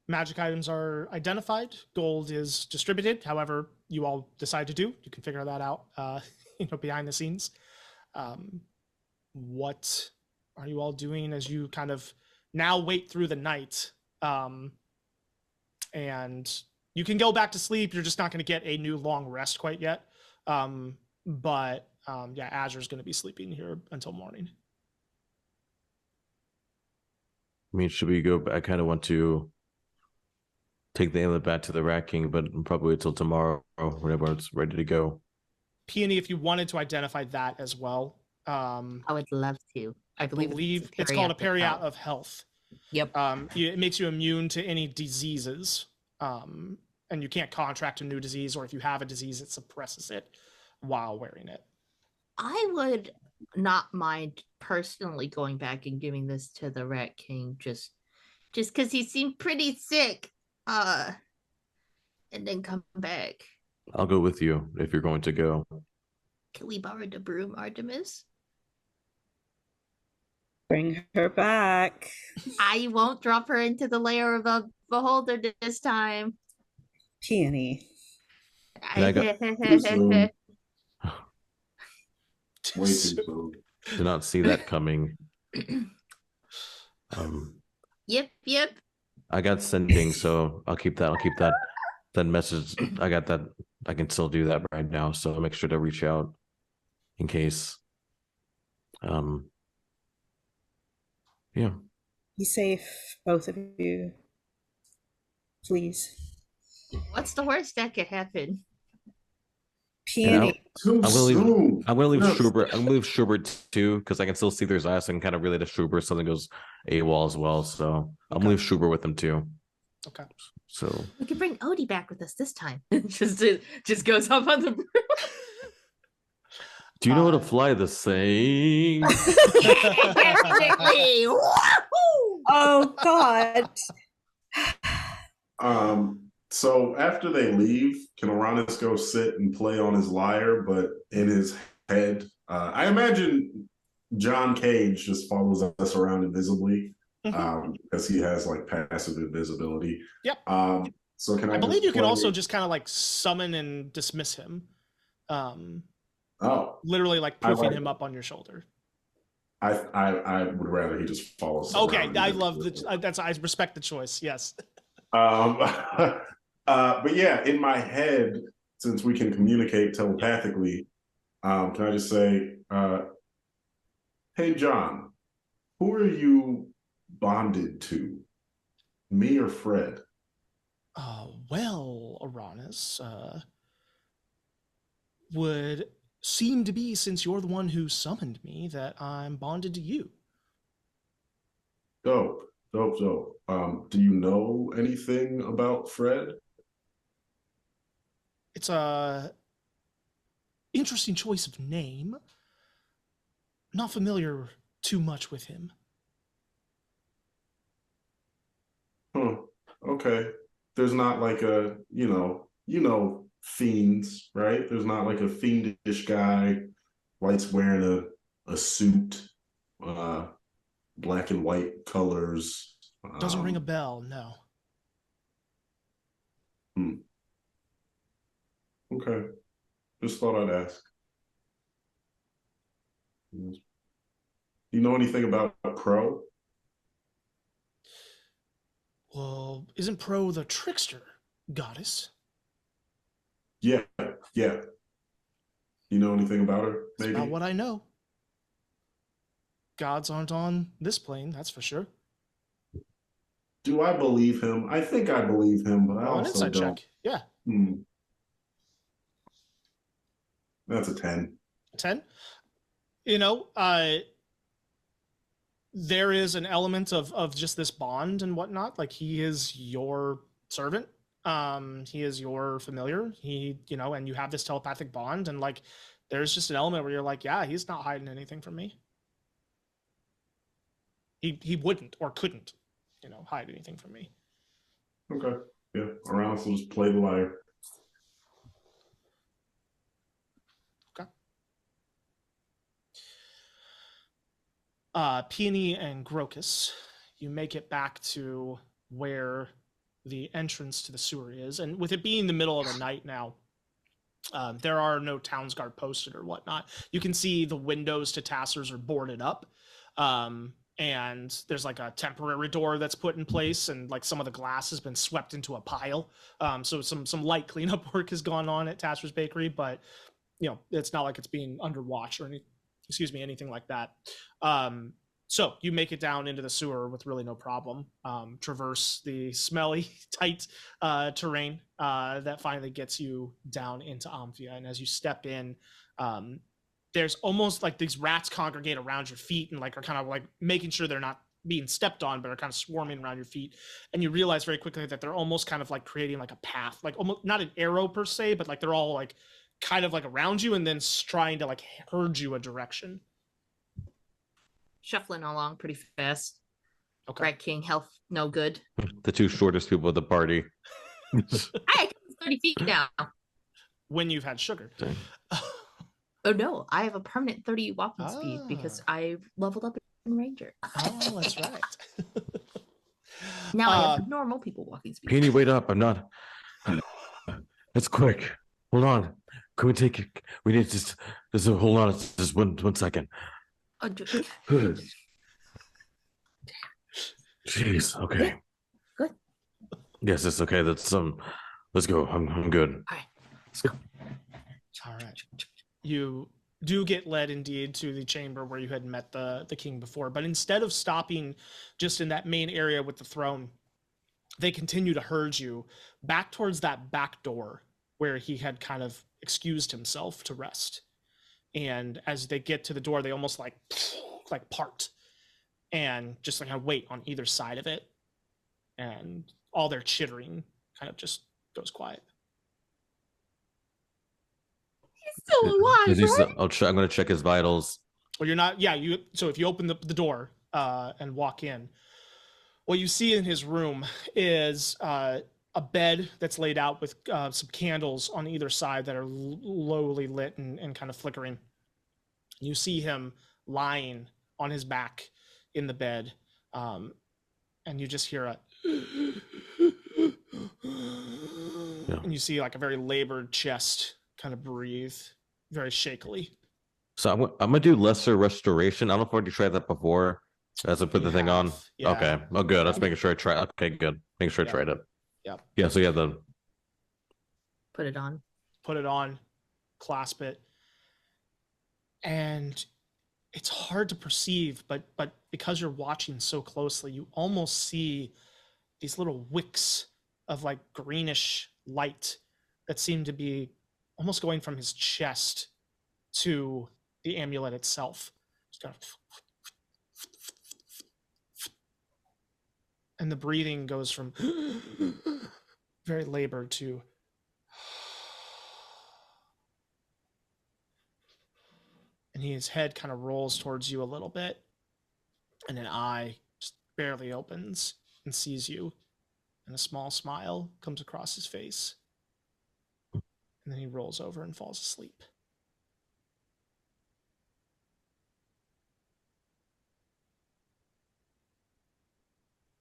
Magic items are identified. Gold is distributed. However, you all decide to do. You can figure that out, behind the scenes. What are you all doing as you kind of now wait through the night? And you can go back to sleep. You're just not going to get a new long rest quite yet. But Azure's going to be sleeping here until morning. I mean, should we go? I kind of want to take the amulet back to the Rat King, but probably wait till tomorrow whenever it's ready to go. Peony, if you wanted to identify that as well. I would love to. I believe it's called a Parry Out of Health. Yep. It makes you immune to any diseases. And you can't contract a new disease, or if you have a disease, it suppresses it while wearing it. I would not mind personally going back and giving this to the Rat King just because he seemed pretty sick. And then come back. I'll go with you if you're going to go. Can we borrow the broom, Artemis? Bring her back. I won't drop her into the lair of a beholder this time. Peony. Way too soon. Did not see that coming. Yep. I got sending, so I'll keep that message. I got that. I can still do that right now, so I'll make sure to reach out in case. Yeah. Be safe, both of you. Please. What's the worst that could happen? Peony. Too soon. I'm gonna leave Schubert. I'm gonna leave Schubert too because I can still see there's eyes and kind of relate to Schubert. Something goes AWOL as well, so I'm gonna leave Schubert with them too. Okay. So we can bring Odie back with us this time. just goes up on the broom. Do you know how to fly the same? Oh God. So after they leave, can Uranus go sit and play on his lyre? But in his head, I imagine John Cage just follows us around invisibly because he has like passive invisibility. Yep. So can I believe you can also just kind of like summon and dismiss him. Literally like poofing him up on your shoulder. I would rather he just follows. Okay, I love I respect the choice. Yes. But yeah, in my head, since we can communicate telepathically, can I just say, hey, John, who are you bonded to? Me or Fred? Well, Uranus, would seem to be, since you're the one who summoned me, that I'm bonded to you. Dope. Do you know anything about Fred? It's a interesting choice of name. not familiar too much with him. Huh. Okay. There's not like a, fiends, right? There's not like a fiendish guy, likes wearing a suit, black and white colors. Doesn't ring a bell, no. Okay. Just thought I'd ask. You know anything about Pro? Well, isn't Pro the trickster goddess? Yeah. You know anything about her? That's about what I know. Gods aren't on this plane, that's for sure. Do I believe him? I think I believe him, but I also don't. Check. Yeah. That's a 10. 10? There is an element of just this bond and whatnot. Like, he is your servant. He is your familiar. And you have this telepathic bond, and like, there's just an element where you're like, yeah, he's not hiding anything from me. He wouldn't or couldn't, hide anything from me. Okay. Yeah. Around, so just play the liar. Peony and Grocus, you make it back to where the entrance to the sewer is, and with it being the middle of the night now, there are no townsguard posted or whatnot. You can see the windows to Tassers are boarded up, and there's like a temporary door that's put in place, and like some of the glass has been swept into a pile. So some light cleanup work has gone on at Tasser's Bakery, but it's not like it's being under watch or anything like that. So you make it down into the sewer with really no problem. Traverse the smelly, tight terrain that finally gets you down into Omphia. And as you step in, there's almost like these rats congregate around your feet and like are kind of like making sure they're not being stepped on, but are kind of swarming around your feet. And you realize very quickly that they're almost kind of like creating like a path, like almost not an arrow per se, but like they're all like kind of like around you and then trying to like herd you a direction. Shuffling along pretty fast. Okay. Rat King, health no good. The two shortest people of the party. I can 30 feet now. When you've had sugar. Oh no, I have a permanent 30 walking speed because I leveled up in Ranger. Oh, that's right. Now I have normal people walking speed. Peony, wait up. I'm not. It's quick. Hold on. Can we take it? We need just hold on. Just one second. Jeez. Okay. Good. Yes, it's okay. That's let's go. I'm good. All right. Let's go. All right. You do get led indeed to the chamber where you had met the king before, but instead of stopping just in that main area with the throne, they continue to herd you back towards that back door where he had kind of excused himself to rest. And as they get to the door, they almost like part and just like kind of wait on either side of it. And all their chittering kind of just goes quiet. He's still alive, right? I'm going to check his vitals. Well, you're not. Yeah, so if you open the door and walk in, what you see in his room is a bed that's laid out with some candles on either side that are lowly lit and kind of flickering. You see him lying on his back in the bed, and you just hear and you see like a very labored chest kind of breathe very shakily. So I'm gonna do lesser restoration. I don't know if I've already tried that before. As I put the thing on. Yeah. Okay. Oh, good. I was making sure I tried. Okay, good. Making sure I tried it. Yeah. Yeah. So the Put it on. Put it on. Clasp it. And it's hard to perceive, but because you're watching so closely, you almost see these little wicks of like greenish light that seem to be almost going from his chest to the amulet itself. Just kind of, and the breathing goes from very labored to and his head kind of rolls towards you a little bit, and an eye just barely opens and sees you, and a small smile comes across his face. And then he rolls over and falls asleep.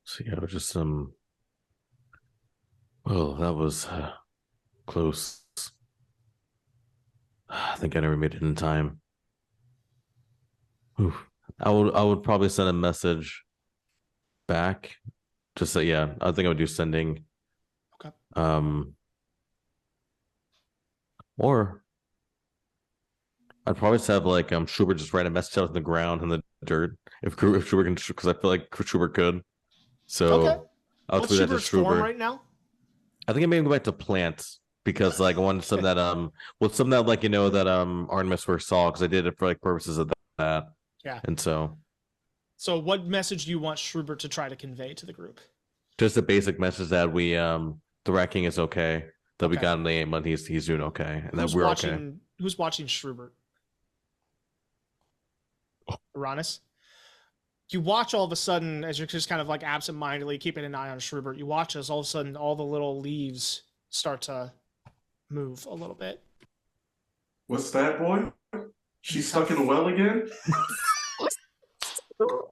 So yeah, just well, that was close. I think I never made it in time. Oof. I would probably send a message back. Just say, yeah, I think I would do sending. Okay. Or I'd probably just have like Schubert just write a message out on the ground in the dirt if Schubert can, because I feel like Schubert could. So okay. I'll What's tweet that to Schubert's form Schubert right now? I think I made go back to plants because like I wanted some that some that like that Artemis first saw because I did it for like purposes of that. Yeah. And so what message do you want Schubert to try to convey to the group? just a basic message that we the Rat King is okay, that we Okay. got in the aim and he's doing okay, and Who's that we're watching, okay. Who's watching Schubert? Uranus? You watch all of a sudden, as you're just kind of like absentmindedly keeping an eye on Schubert, you watch as all of a sudden all the little leaves start to move a little bit. What's that, boy? She's stuck in a well again? God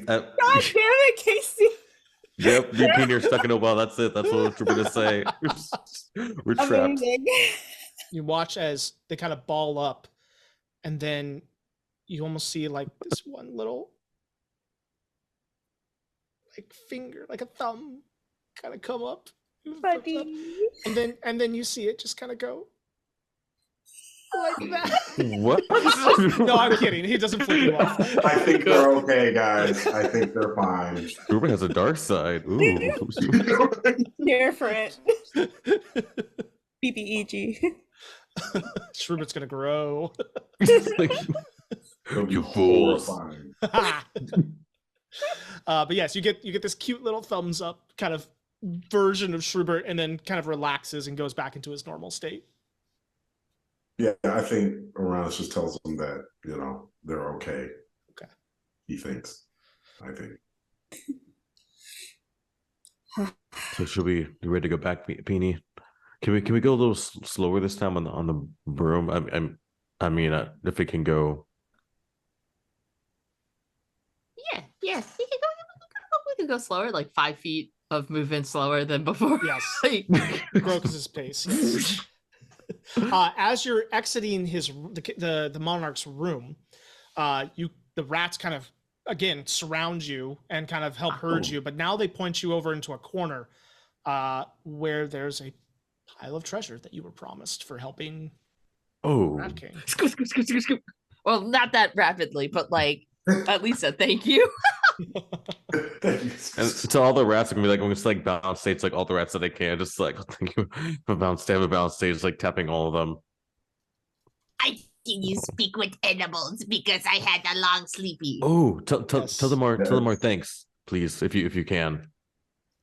damn it, Casey. Yep, you're stuck in a well. That's it. That's what we're gonna say. We're trapped. Amazing. You watch as they kind of ball up, and then you almost see like this one little like finger, like a thumb, kind of come up, Buddy. and then you see it just kind of go like that. What? No, I'm kidding. He doesn't flip you off. I think they're okay, guys. I think they're fine. Ruben has a dark side. Ooh. Here for it. BBEG. Schrubert's gonna grow. You fools. Horrifying. But yes, you get this cute little thumbs up kind of version of Schrubert, and then kind of relaxes and goes back into his normal state. Yeah, I think Uranus just tells them that, they're okay. Okay. He thinks. I think. So should we be ready to go back, Peony? Can we go a little slower this time on the broom? I mean, if we can go. Yeah. We can go slower, like 5 feet of movement slower than before. Yes. Like, Grokus' pace. Yes. As you're exiting the monarch's room, the rats kind of again surround you and kind of help herd you, but now they point you over into a corner where there's a pile of treasure that you were promised for helping Rat King. scoop. Well, not that rapidly, but like at least a thank you. And so all the rats are gonna be like, I'm just like bounce states, like all the rats that I can, just like thank you for bounce stage, like tapping all of them. I think you speak with animals because I had a long sleepy. Oh, tell them more Yes. thanks, please, if you can.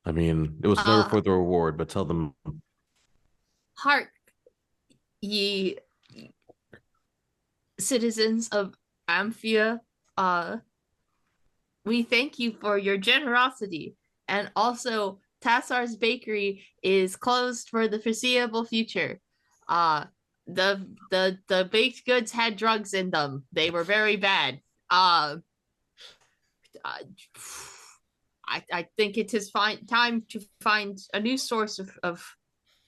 I mean, it was never for the reward, but tell them. Hark, ye citizens of Amphia, we thank you for your generosity. And also, Tassar's Bakery is closed for the foreseeable future. The baked goods had drugs in them. They were very bad. I think it is time to find a new source of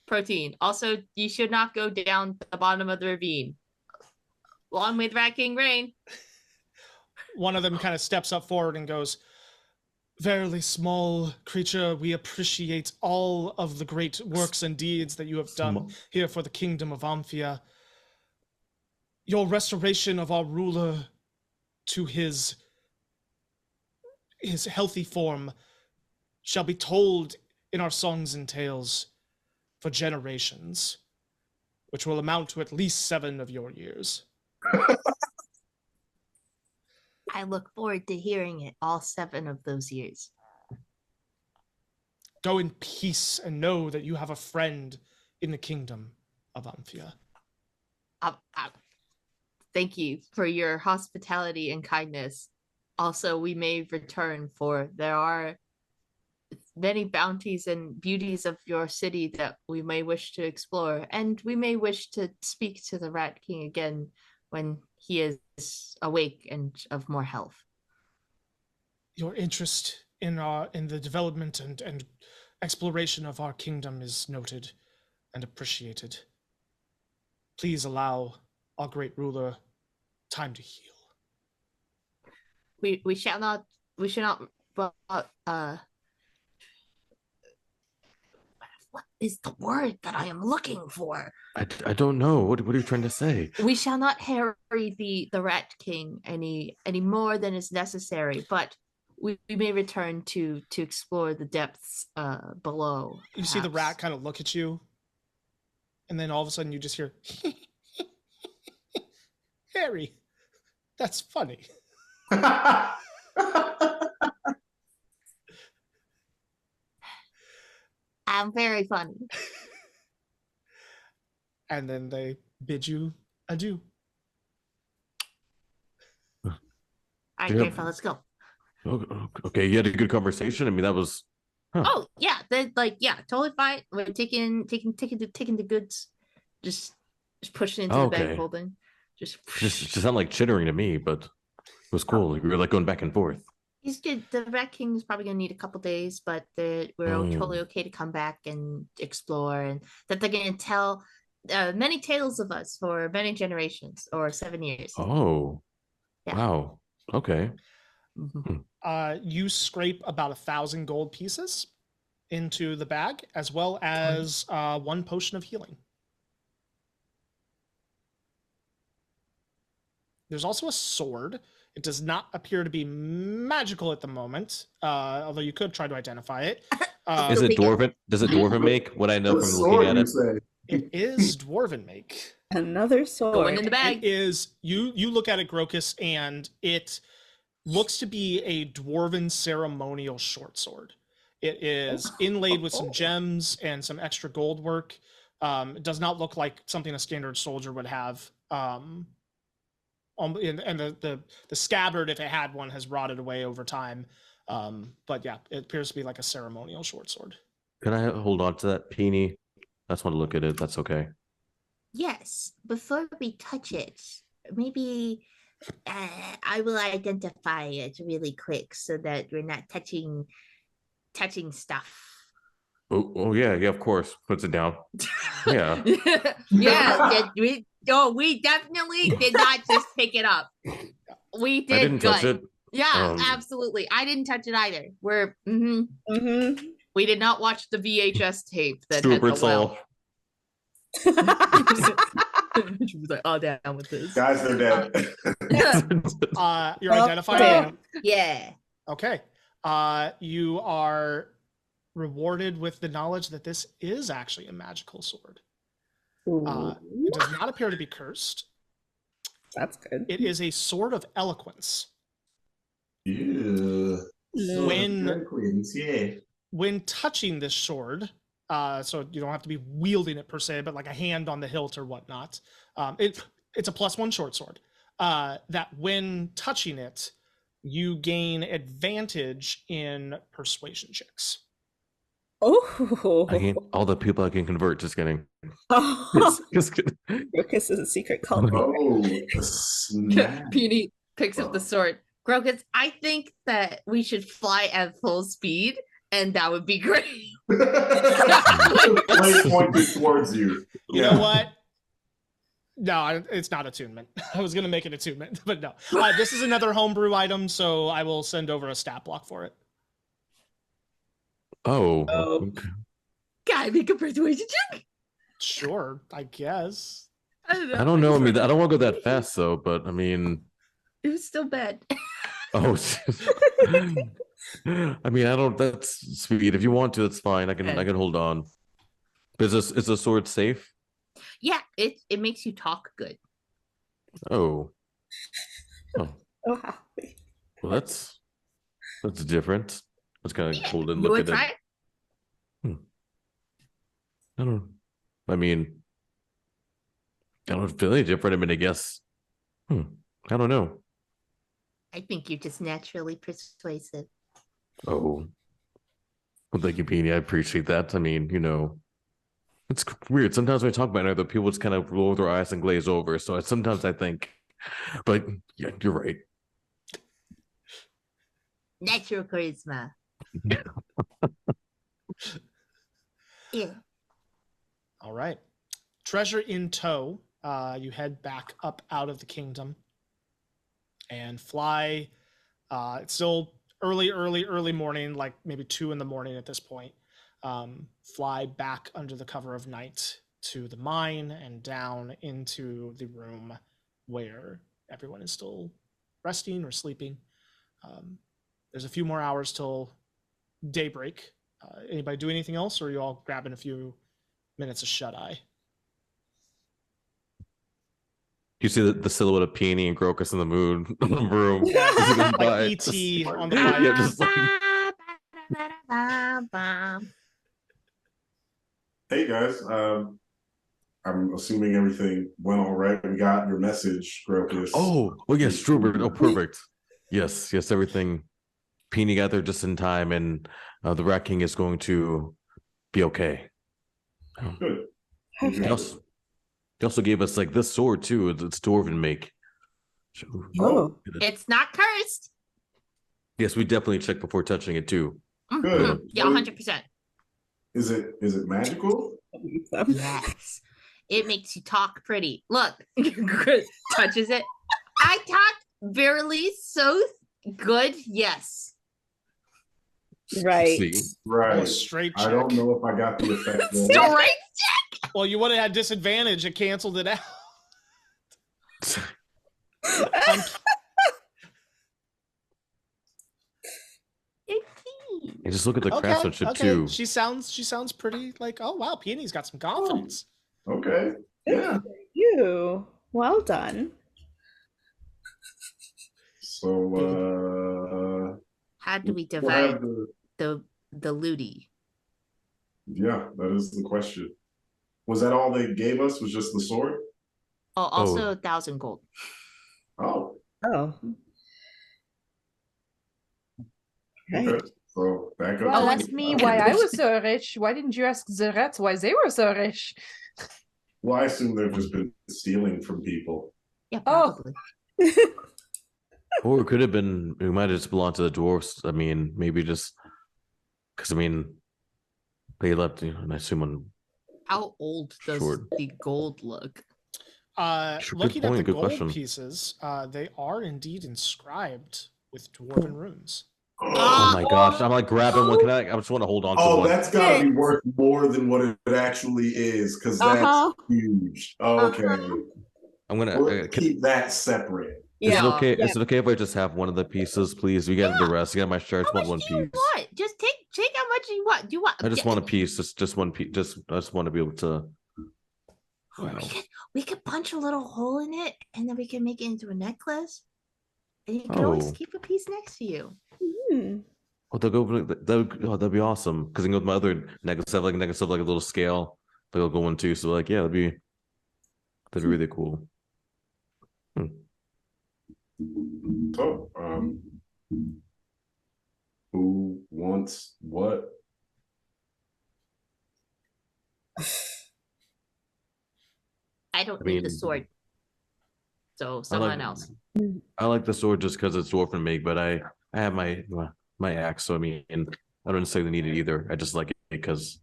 protein. Also, you should not go down the bottom of the ravine. Long may the Rat King reign. One of them kind of steps up forward and goes, "Verily, small creature, we appreciate all of the great works and deeds that you have done here for the kingdom of Amphia. Your restoration of our ruler to his healthy form shall be told in our songs and tales for generations, which will amount to at least 7 of your years." I look forward to hearing it all 7 of those years. Go in peace and know that you have a friend in the kingdom of Amphia. Thank you for your hospitality and kindness. Also, we may return, for there are many bounties and beauties of your city that we may wish to explore, and we may wish to speak to the Rat King again when he is awake and of more health. Your interest in the development and exploration of our kingdom is noted and appreciated. Please allow our great ruler time to heal. We shall not what is the word that I am looking for? I don't know. What are you trying to say? We shall not harry the Rat King any more than is necessary, but we may return to explore the depths below. You see the rat kind of look at you, and then all of a sudden you just hear, Harry, that's funny. I'm very funny. And then they bid you adieu. All right, great, let's go. Okay, you had a good conversation. I mean, that was. Huh. Oh yeah, totally fine. We're taking the goods, just pushing into the bag holding. Just sound like chittering to me, but it was cool. We were like going back and forth. He's good. The Rat King is probably gonna need a couple days, but we're totally okay to come back and explore, and that they're gonna tell many tales of us for many generations or 7 years. Oh, yeah. Wow. Okay. You scrape about 1,000 gold pieces into the bag, as well as 1 potion of healing. There's also a sword. It does not appear to be magical at the moment, although you could try to identify it. Is it dwarven? Does it dwarven make? What I know from looking at it. It is dwarven make. Another sword. Going in the bag. It is. You look at it, Grocus, and it looks to be a dwarven ceremonial short sword. It is inlaid with some gems and some extra gold work. It does not look like something a standard soldier would have. And the scabbard, if it had one, has rotted away over time. But yeah, it appears to be like a ceremonial short sword. Can I hold on to that, Peony? I just want to look at it. That's okay. Yes. Before we touch it, maybe I will identify it really quick so that we're not touching stuff. Oh yeah, of course. Puts it down. Yeah. We definitely did not just pick it up. We did. I didn't touch it. Yeah, absolutely. I didn't touch it either. We did not watch the VHS tape that had the well. She was like, "Oh, down with this." Guys, they're dead. You're identifying. Yeah. Okay. You are rewarded with the knowledge that this is actually a magical sword. It does not appear to be cursed. That's good. It is a sword of eloquence. Yeah. When touching this sword, so you don't have to be wielding it per se, but like a hand on the hilt or whatnot. It's a +1 short sword. That when touching it, you gain advantage in persuasion checks. Oh, all the people I can convert. Just kidding. Just kidding. Grocus is a secret cult. Oh, Peony picks up the sword. Grocus, I think that we should fly at full speed, and that would be great. Pointed towards you. You know what? No, it's not attunement. I was going to make an attunement, but no. This is another homebrew item, so I will send over a stat block for it. Oh. Okay. Can I make a persuasion check? Sure, I guess. I don't know. I mean, I don't want to go that fast, though, but I mean... It was still bad. Oh. I mean, I don't... That's sweet. If you want to, that's fine. I can hold on. Is the sword safe? Yeah, it makes you talk good. Oh. Oh, well, that's different. Let's kind of hold and look at it. I don't. I mean, I don't feel any different. I mean, I guess. I don't know. I think you're just naturally persuasive. Oh. Well, thank you, Beanie. I appreciate that. I mean, it's weird. Sometimes when I talk about it, other people just kind of roll their eyes and glaze over. So sometimes I think, but yeah, you're right. Natural charisma. Yeah. All right. Treasure in tow, you head back up out of the kingdom and fly. It's still early morning, like maybe 2 a.m. at this point. Fly back under the cover of night to the mine and down into the room where everyone is still resting or sleeping. There's a few more hours till daybreak. Anybody do anything else, or are you all grabbing a few minutes of shut-eye? You see the silhouette of Peony and Crocus in the moon room. Yeah, like E.T. on the fire. Yeah, just like... Hey guys, I'm assuming everything went all right. We got your message, Crocus. Oh, well, yes, Strubert. Oh, perfect. Yes, everything. Peony got there just in time, and the Rat King is going to be okay. Good. They also gave us like this sword too. It's dwarven make. Oh. It's not cursed. Yes, we definitely check before touching it too. Good. Yeah, 100%. Is it magical? Yes. It makes you talk pretty. Look, touches it. I talk barely so good. Yes. Right. See? Right. Oh, straight check. I don't know if I got the effect. Straight. Well, you would have had disadvantage. It canceled it out. And just look at the craftsmanship too. She sounds pretty like, oh wow, Peony's got some confidence. Okay. Yeah. You. Well done. So How do we we'll divide have the looty? Yeah, that is the question. Was that all they gave us? Was just the sword? Oh, also 1,000 gold. Oh. Oh. Right. Okay. So back up. Well, ask me why I was so rich. Why didn't you ask the rats why they were so rich? Well, I assume they've just been stealing from people. Yeah, probably. Or it could have been, we might have just belonged to the dwarfs. I mean, maybe just because they left, and I assume on. How old does the gold look? Looking at the gold pieces, they are indeed inscribed with dwarven runes. Oh my gosh! I'm like grabbing one. Can I just want to hold on to one. Oh, that's gotta be worth more than what it actually is, because that's huge. Okay, I'm gonna keep that separate. Is it okay? Is it okay if I just have one of the pieces, please? We got the rest. You got my shirts. Want one piece? What? Just take how much you want. Do you want? I just want a piece. Just one piece. I just want to be able to. Wow. We could punch a little hole in it, and then we can make it into a necklace. And you can always keep a piece next to you. Oh, that'd be awesome. Because I can go with my other necklace. Have like a necklace of like a little scale. Like I'll go one too. So like, yeah, that'd be really cool. So, who wants what? I don't need the sword. So someone else. I like the sword just because it's dwarven make, but I have my axe, so I mean, I don't necessarily need it either. I just like it because,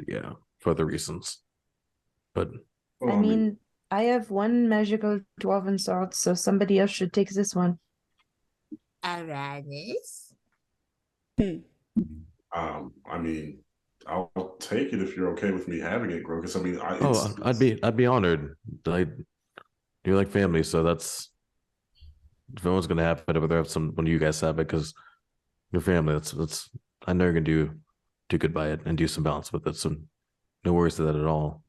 yeah, for other reasons. But I mean, I have one magical dwarven sword, so somebody else should take this one. Aranis? I mean, I'll take it if you're okay with me having it, Crocus. I mean, I'd be honored. You're like family, so that's if anyone's gonna have it, whether have one of you guys have it, because your family. That's I know you're gonna do good by it and do some balance with it. So no worries to that at all.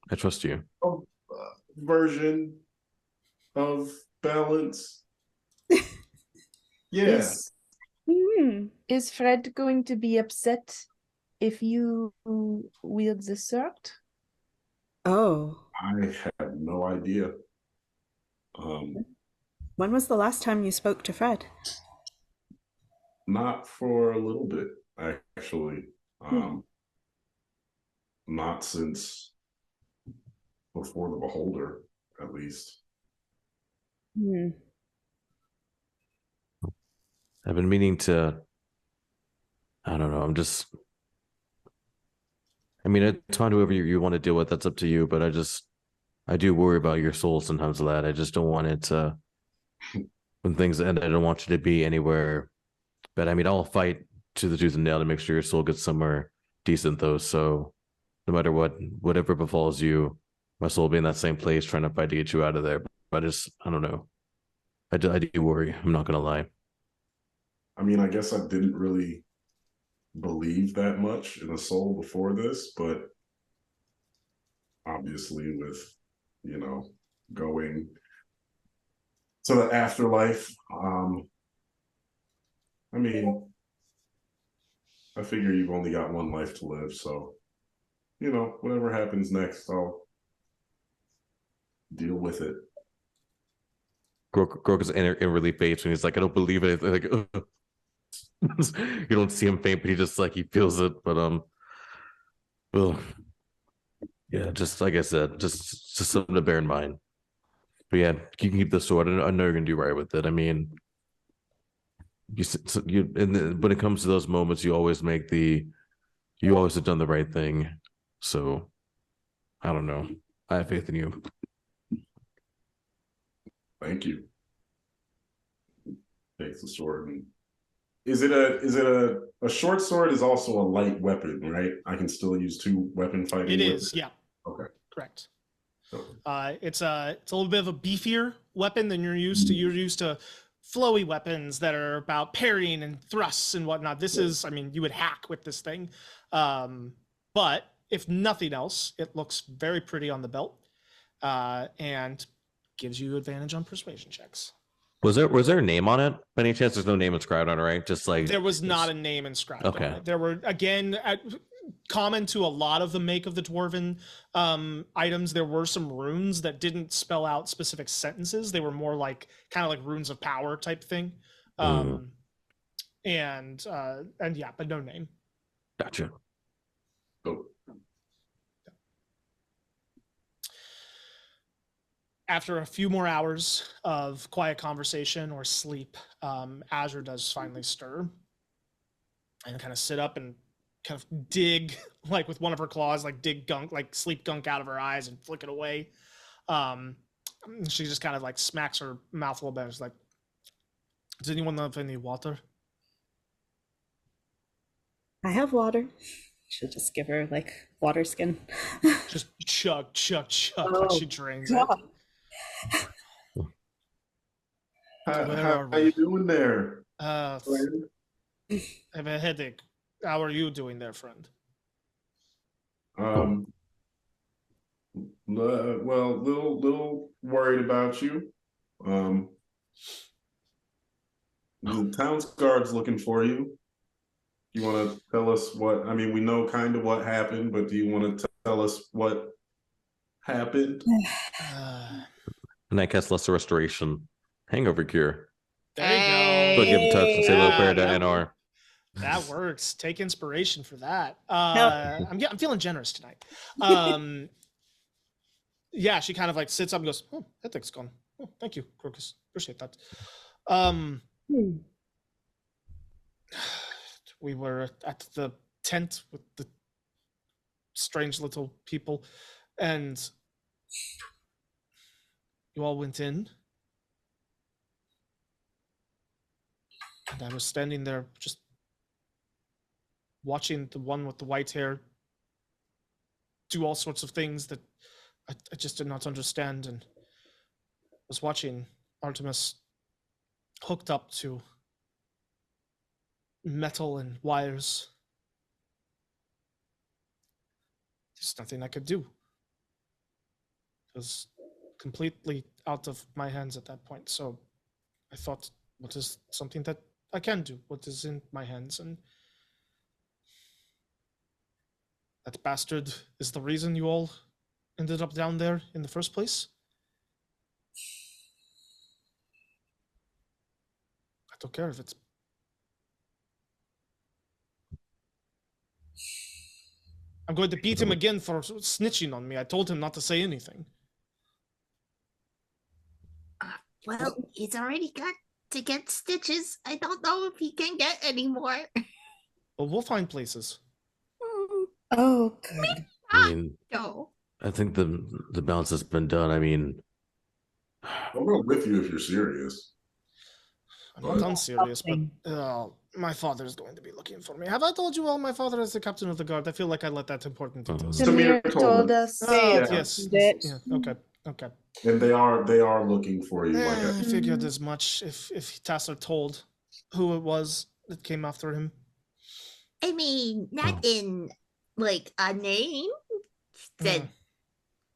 I trust you. Version of balance. Yeah. Is Fred going to be upset if you wield the sword? Oh, I have no idea. Um, when was the last time you spoke to Fred? Not for a little bit, actually. Hmm. Not since before the Beholder, at least. Hmm. I've been meaning to. I don't know. I mean, it's fine. Whoever you want to deal with, that's up to you. But I do worry about your soul sometimes, lad. I just don't want it to. When things end, I don't want you to be anywhere. But I mean, I'll fight to the tooth and nail to make sure your soul gets somewhere decent, though. So no matter what, whatever befalls you, my soul will be in that same place trying to fight to get you out of there. But I don't know. I do worry. I'm not gonna lie. I mean, I guess I didn't really believe that much in a soul before this, but obviously with, going to the afterlife, I mean, I figure you've only got one life to live, so whatever happens next, I'll deal with it. Grok is inwardly faints when he's like, I don't believe it. Like, you don't see him faint, but he feels it. But ugh. Yeah, just like I said, just something to bear in mind. But yeah, you can keep the sword. I know you're gonna do right with it. I mean, when it comes to those moments, you always have done the right thing. So I don't know. I have faith in you. Thank you. Takes the sword. And is it a short sword is also a light weapon, right? I can still use two weapon fighting. It is, yeah. Okay. Correct. Okay. It's a little bit of a beefier weapon than you're used to. You're used to flowy weapons that are about parrying and thrusts and whatnot. This is, I mean, you would hack with this thing. But if nothing else, it looks very pretty on the belt, and gives you advantage on persuasion checks. Was there a name on it? By any chance, there's no name inscribed on it, right? Just like there was not a name inscribed on it. There were, again, common to a lot of the make of the dwarven items, there were some runes that didn't spell out specific sentences. They were more like kind of like runes of power type thing. And yeah, but no name. Gotcha. Oh. After a few more hours of quiet conversation or sleep, Azure does finally stir and kind of sit up and kind of dig, like with one of her claws, like dig gunk, like sleep gunk out of her eyes and flick it away. She just kind of like smacks her mouth a little bit. She's like, does anyone have any water? I have water. She'll just give her like water skin. Just chug, like she drains it. How are you doing there? I have a headache. How are you doing there, friend? Well, little worried about you. The town's guard's looking for you. You want to tell us what? I mean, we know kind of what happened, but do you want to tell us what happened? And I cast Lesser Restoration, Hangover Cure. There you go. So give a touch and say little prayer to NR. That works. Take inspiration for that. I'm feeling generous tonight. Yeah, she kind of like sits up and goes, "Oh, that thing's gone. Oh, thank you, Crocus. Appreciate that." We were at the tent with the strange little people, and you all went in. And I was standing there just watching the one with the white hair do all sorts of things that I just did not understand, and was watching Artemis hooked up to metal and wires. There's nothing I could do. It was completely out of my hands at that point. So I thought, what is something that I can do? What is in my hands? And that bastard is the reason you all ended up down there in the first place? I don't care if it's... I'm going to beat him again for snitching on me. I told him not to say anything. Well, he's already got to get stitches. I don't know if he can get any more. But we'll find places. Oh, good. I mean, No. I think the balance has been done. I mean, I'll go with you if you're serious. I'm not unserious, but my father is going to be looking for me. Have I told you all my father is the captain of the guard? I feel like I let that important details. Samir told us. Oh, yes. Yeah, okay. And they are looking for you. I figured as much. If Tasser told who it was that came after him. I mean, not in like a name. Said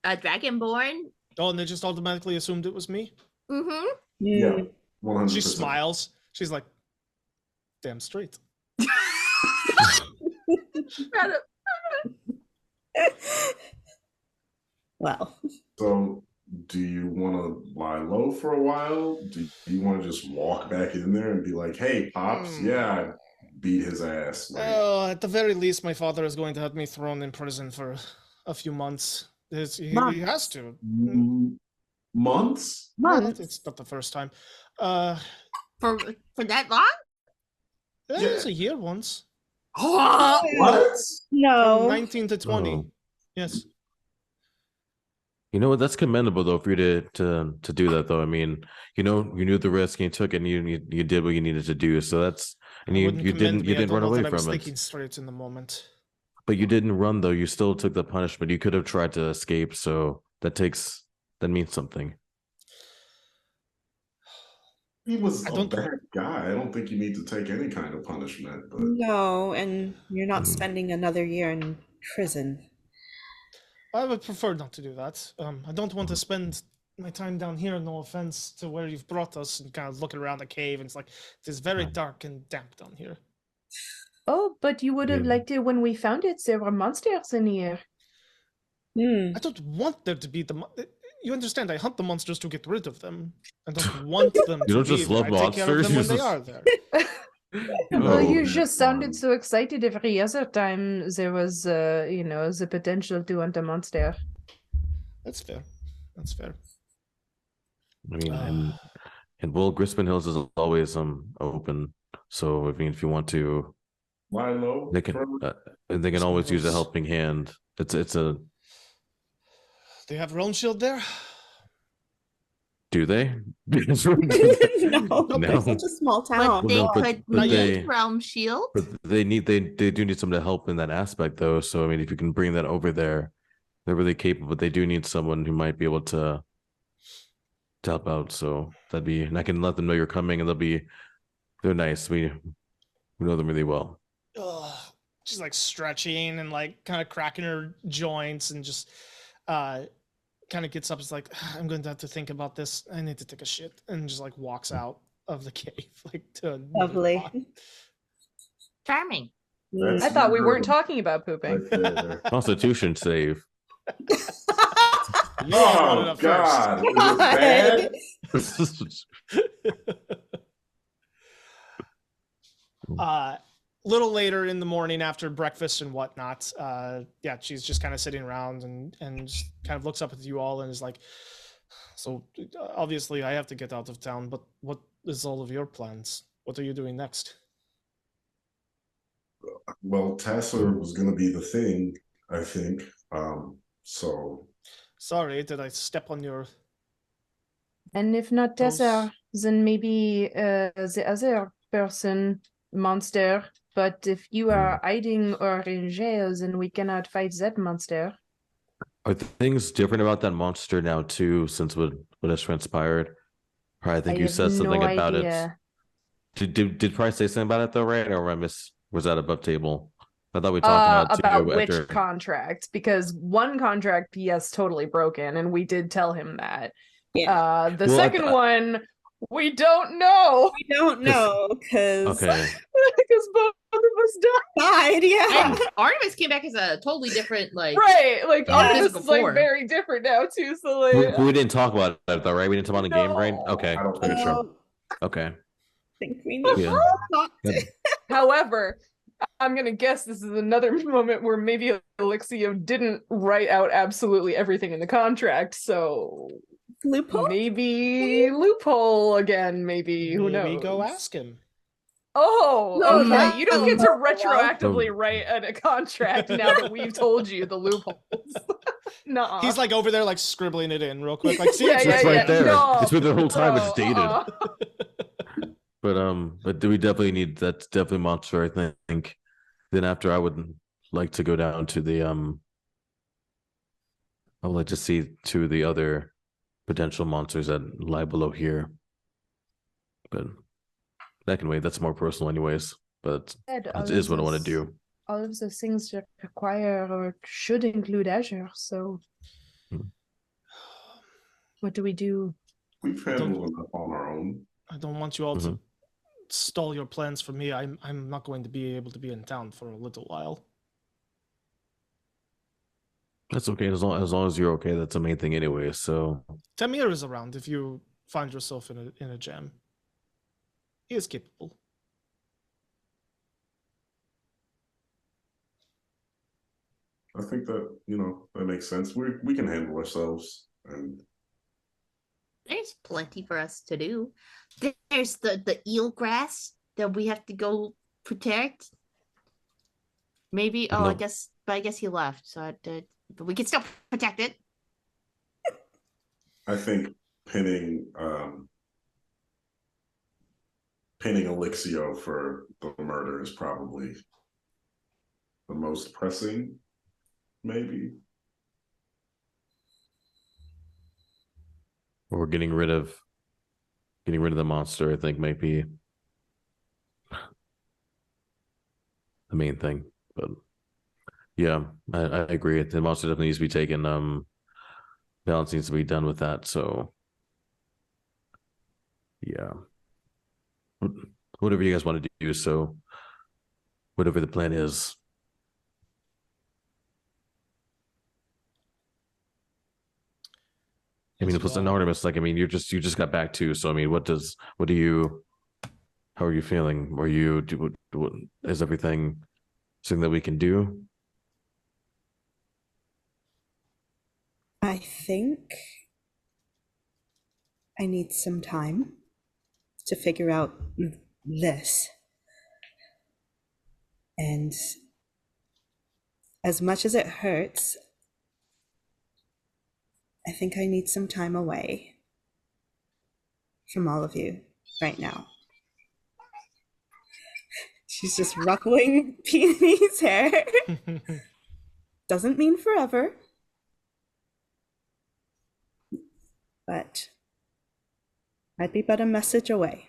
a dragonborn. Oh, and they just automatically assumed it was me? Mm-hmm. Yeah, 100%. She smiles. She's like, damn straight. Well. So, do you want to lie low for a while? Do you want to just walk back in there and be like, hey, Pops, yeah, I beat his ass? Like, at the very least, my father is going to have me thrown in prison for a few months. He has to. Months? It's not the first time. For that long? It was a year once. What? No. From 19 to 20. Oh. Yes. You know what? That's commendable though for you to do that though. I mean, you knew the risk and you took it and you did what you needed to do. So that's you didn't run away from it. I was thinking straight in the moment. But you didn't run though. You still took the punishment. You could have tried to escape. So that means something. He was a bad guy. I don't think you need to take any kind of punishment. But... No, and you're not spending another year in prison. I would prefer not to do that. I don't want to spend my time down here, no offense to where you've brought us, and kind of looking around the cave, and it's like, it is very dark and damp down here. Oh, but you would have liked it when we found it. There were monsters in here. I don't want there to be you understand, I hunt the monsters to get rid of them. I don't want them to You don't be just there. love I take care of them when they are there. Well, you just sounded so excited every other time there was, the potential to hunt a monster. That's fair. I mean, and Grisman Hills is always open. So I mean, if you want to, they can always use a helping hand. It's a. Do you have Realm Shield there? Do they? No, it's such a small town. But they could need Realm Shield. But they do need someone to help in that aspect, though. So I mean, if you can bring that over there, they're really capable. But they do need someone who might be able to help out. So and I can let them know you're coming, and they're nice. We know them really well. She's like stretching and like kind of cracking her joints and just kind of gets up. It's like, I'm going to have to think about this. I need to take a shit, and just like walks out of the cave. Like to lovely, charming. I thought we weren't talking about pooping. Constitution save. Oh God! Little later in the morning after breakfast and whatnot, she's just kind of sitting around and just kind of looks up at you all and is like, so obviously I have to get out of town, but what is all of your plans? What are you doing next? Well, Tasser was going to be the thing, I think. So sorry, did I step on your... And if not Tasser, then maybe the other person, monster. But if you are hiding or in jail, then we cannot fight that monster. Are things different about that monster now too, since what has transpired? I think you said something about it. Did Price say something about it though, right? Or was that above table? I thought we talked about which contract, because one contract, yes, totally broken, and we did tell him that. Yeah. The second one, We don't know. We don't know because Okay. Because both of us died. Yeah. And Artemis came back as a totally different, like, right. Like Yeah. Artemis physical is like form. very different now too. So We, like we didn't talk about it though, right? We didn't talk about the game, right? No. Okay. I don't Pretty think sure. so. Okay. think we need Yeah. to talk to. Good. However, I'm gonna guess this is another moment where maybe Elixio didn't write out absolutely everything in the contract, so Loophole? maybe loophole again, maybe who knows? Maybe go ask him. Oh, No, okay. not You don't the get to loophole. retroactively write a contract now that we've told you the loopholes. Nuh-uh. He's like over there, like scribbling it in real quick. Like, see, Yeah, it's yeah, It's right right yeah. there. No, It's been the whole time. It's no, dated. uh-uh. But do we definitely need that's definitely monster, I think. Then after I would like to go down to the I would like to see two of the other potential monsters that lie below here. But that can wait. That's more personal anyways. But Said it is what I want to do. All of those things that require or should include Azure. So, what do we do? We've handled enough on our own. I don't want you all to stall your plans for me. I'm not going to be able to be in town for a little while. That's okay. As long as you're okay, that's the main thing anyway. So Tamir is around if you find yourself in a jam. He is capable. I think that, that makes sense. We can handle ourselves. And There's plenty for us to do. There's the eel grass that we have to go protect. Maybe. Oh, No. I guess he left. So, but we can still protect it. I think pinning Elixio for the murder is probably the most pressing, maybe. or getting rid of the monster, I think might be the main thing. But yeah, I agree. The monster definitely needs to be taken. Balance needs to be done with that. So yeah, whatever you guys want to do. So whatever the plan is. I mean, plus an Artemis, like, I mean, you just got back too. So I mean, how are you feeling? Is everything something that we can do? I think I need some time to figure out this. And as much as it hurts, I think I need some time away from all of you right now. She's just ruffling Peony's hair. Doesn't mean forever. But I'd be but a message away.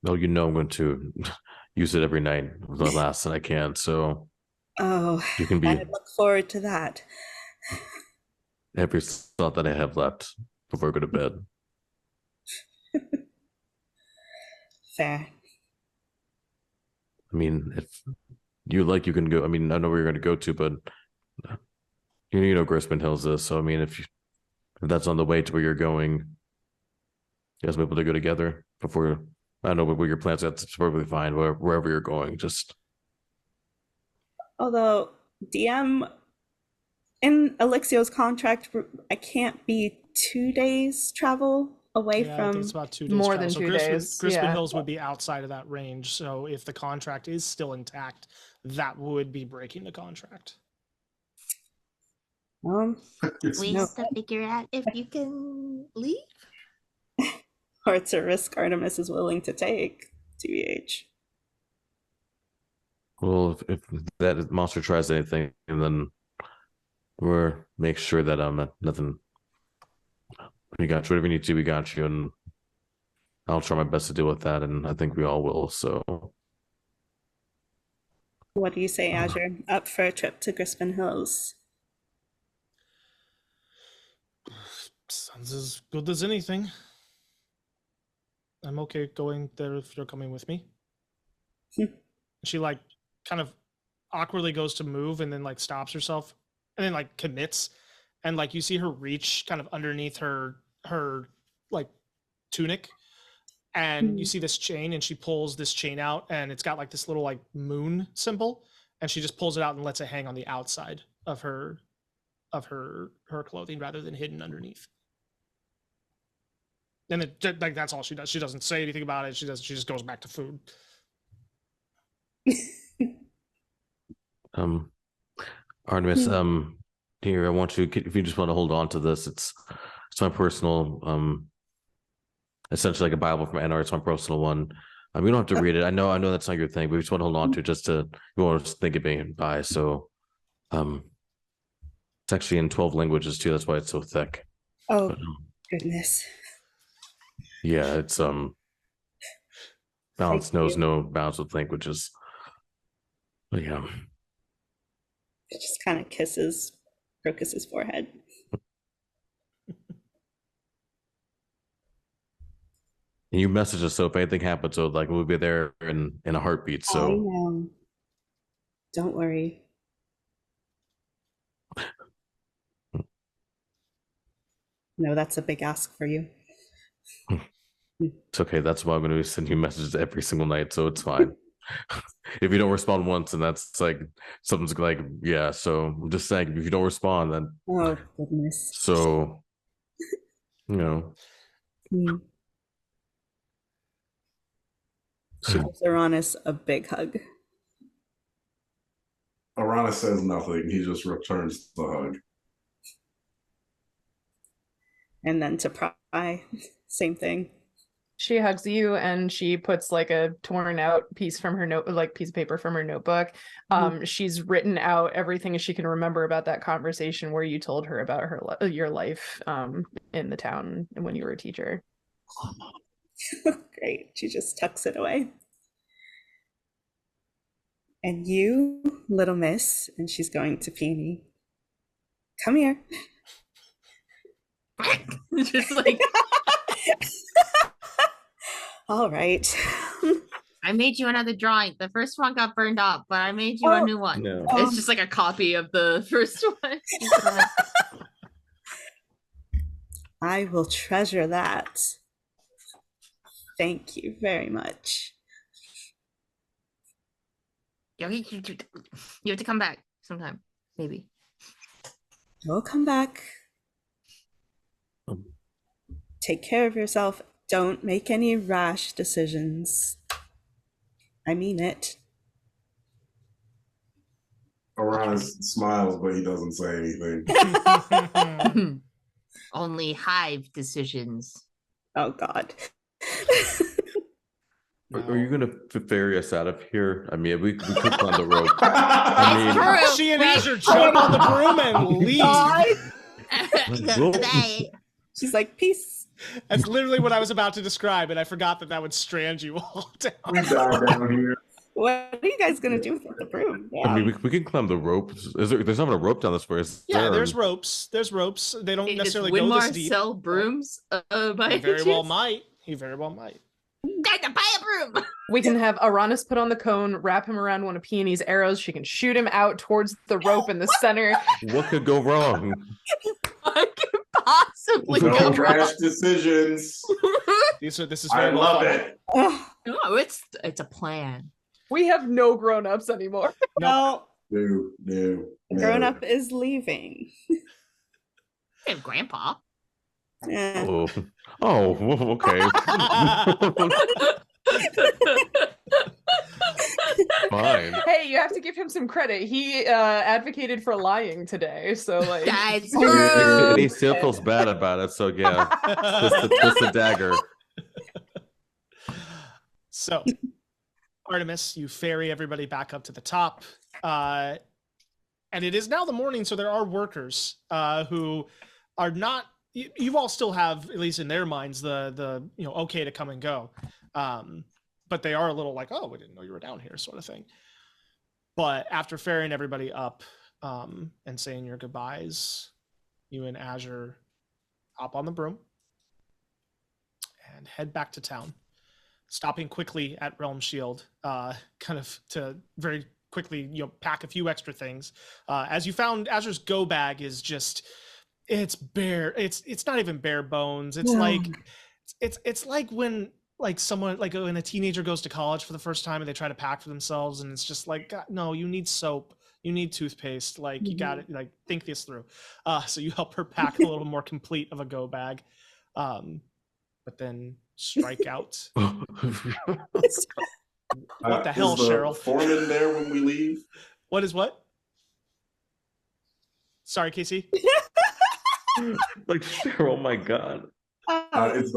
No, I'm going to use it every night, the last that I can. So you can be. I look forward to that. Every thought that I have left before I go to bed. Fair. I mean, if you like, you can go. I mean, I know where you're going to go to, but Crispin Hills is. So I mean, if that's on the way to where you're going, you guys be able to go together before. I don't know what your plans are. That's perfectly fine. Wherever you're going, just. Although DM in Elixio's contract, I can't be 2 days travel away I from. think it's about 2 days. More travel. than So 2 days. Crispin Yeah. Hills would be outside of that range. So if the contract is still intact, that would be breaking the contract. We No. have to figure out if you can leave. Or it's a risk Artemis is willing to take, TBH. Well, if that monster tries anything, and then we'll make sure that nothing. We got you. Whatever you need to, we got you, and I'll try my best to deal with that, and I think we all will. So, What do you say, Azure? Up for a trip to Crispin Hills? Sounds as good as anything. I'm okay going there if you're coming with me. She like kind of awkwardly goes to move and then like stops herself and then like commits, and like you see her reach kind of underneath her like tunic, and you see this chain, and she pulls this chain out, and it's got like this little like moon symbol, and she just pulls it out and lets it hang on the outside of her clothing rather than hidden underneath. And it like that's all she does. She doesn't say anything about it. She just goes back to food. Artemis, here I want you, if you just want to hold on to this, it's my personal essentially like a Bible from NR. It's my personal one. You don't have to read it. I know that's not your thing, but we just want to hold on to it just to, you want to think of being by. So it's actually in 12 languages too. That's why it's so thick. Oh, goodness. Yeah, it's balance knows no bounds with languages. But yeah. It just kind of kisses Crocus's forehead. And you message us, so if anything happens, so like we'll be there in a heartbeat. So I know. Don't worry. No, that's a big ask for you. It's okay. That's why I'm going to be sending you messages every single night, so it's fine. If you don't respond once, and that's like something's like, yeah. So I'm just saying, if you don't respond, then oh goodness. So you know. She gives Uranus a big hug. Uranus says nothing. He just returns the hug. And then to Pry, same thing. She hugs you and she puts like a torn out piece from her note, like piece of paper from her notebook. She's written out everything she can remember about that conversation where you told her about your life in the town when you were a teacher. Great. She just tucks it away. And you, little miss, and she's going to Peony. Come here. Just like all right. I made you another drawing. The first one got burned up, but I made you a new one. No. It's just like a copy of the first one. I will treasure that. Thank you very much. You have to come back sometime, maybe. You'll come back. Take care of yourself. Don't make any rash decisions. I mean it. Uranus smiles, but he doesn't say anything. Only hive decisions. Oh God. Are you gonna ferry us out of here? I mean, we could climb the rope. I mean, she and Azure jump on the broom and leave. She's like, peace. That's literally what I was about to describe, and I forgot that would strand you all down. We die down here. What are you guys gonna do with the broom? Yeah. I mean, we can climb the rope. There's not a rope down this way. Yeah, there's ropes. There's ropes. They don't necessarily go this deep. Sell brooms? He very well might. He very well might. Time to buy a broom. We can have Uranus put on the cone, wrap him around one of Peony's arrows. She can shoot him out towards the rope in the center. What could go wrong? What could possibly No go rash wrong? decisions. This is I very love well it. No, it's a plan. We have no grown-ups anymore. No, No. grown up is leaving. We have Grandpa. Yeah. Okay. Fine. Hey, you have to give him some credit. He advocated for lying today, so like. That's And he true. still feels bad about it. So yeah, twist the dagger. So, Artemis, you ferry everybody back up to the top, and it is now the morning. So there are workers who are not. You all still have, at least in their minds, the okay to come and go, but they are a little like, oh, we didn't know you were down here, sort of thing. But after ferrying everybody up and saying your goodbyes, you and Azure hop on the broom and head back to town, stopping quickly at Realm Shield, kind of to very quickly, pack a few extra things. As you found, Azur's go bag is just, it's bare. It's not even bare bones. It's it's like when someone, like when a teenager goes to college for the first time and they try to pack for themselves, and it's just like, God, no, you need soap, you need toothpaste, like you got it, like think this through. So you help her pack a little more complete of a go bag, but then strike out. What the hell, Cheryl? Foreman there when we leave? What is what? Sorry, Casey. Like Cheryl, my God. Is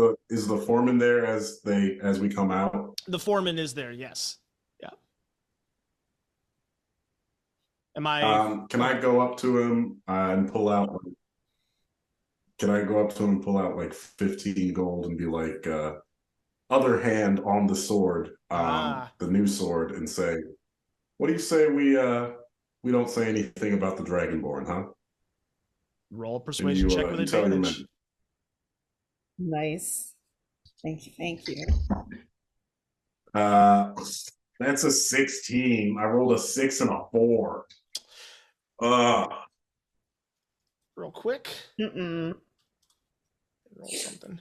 the foreman there as we come out? The foreman is there, yes. Yeah. Am I? Can I go up to him and pull out? Can I go up to him and pull out like 15 gold and be like, other hand on the sword, the new sword, and say, "What do you say we don't say anything about the Dragonborn, huh?" Roll a persuasion check with advantage. Nice. Thank you. That's a 16. I rolled a 6 and a 4. Real quick. Mm-mm. Roll something.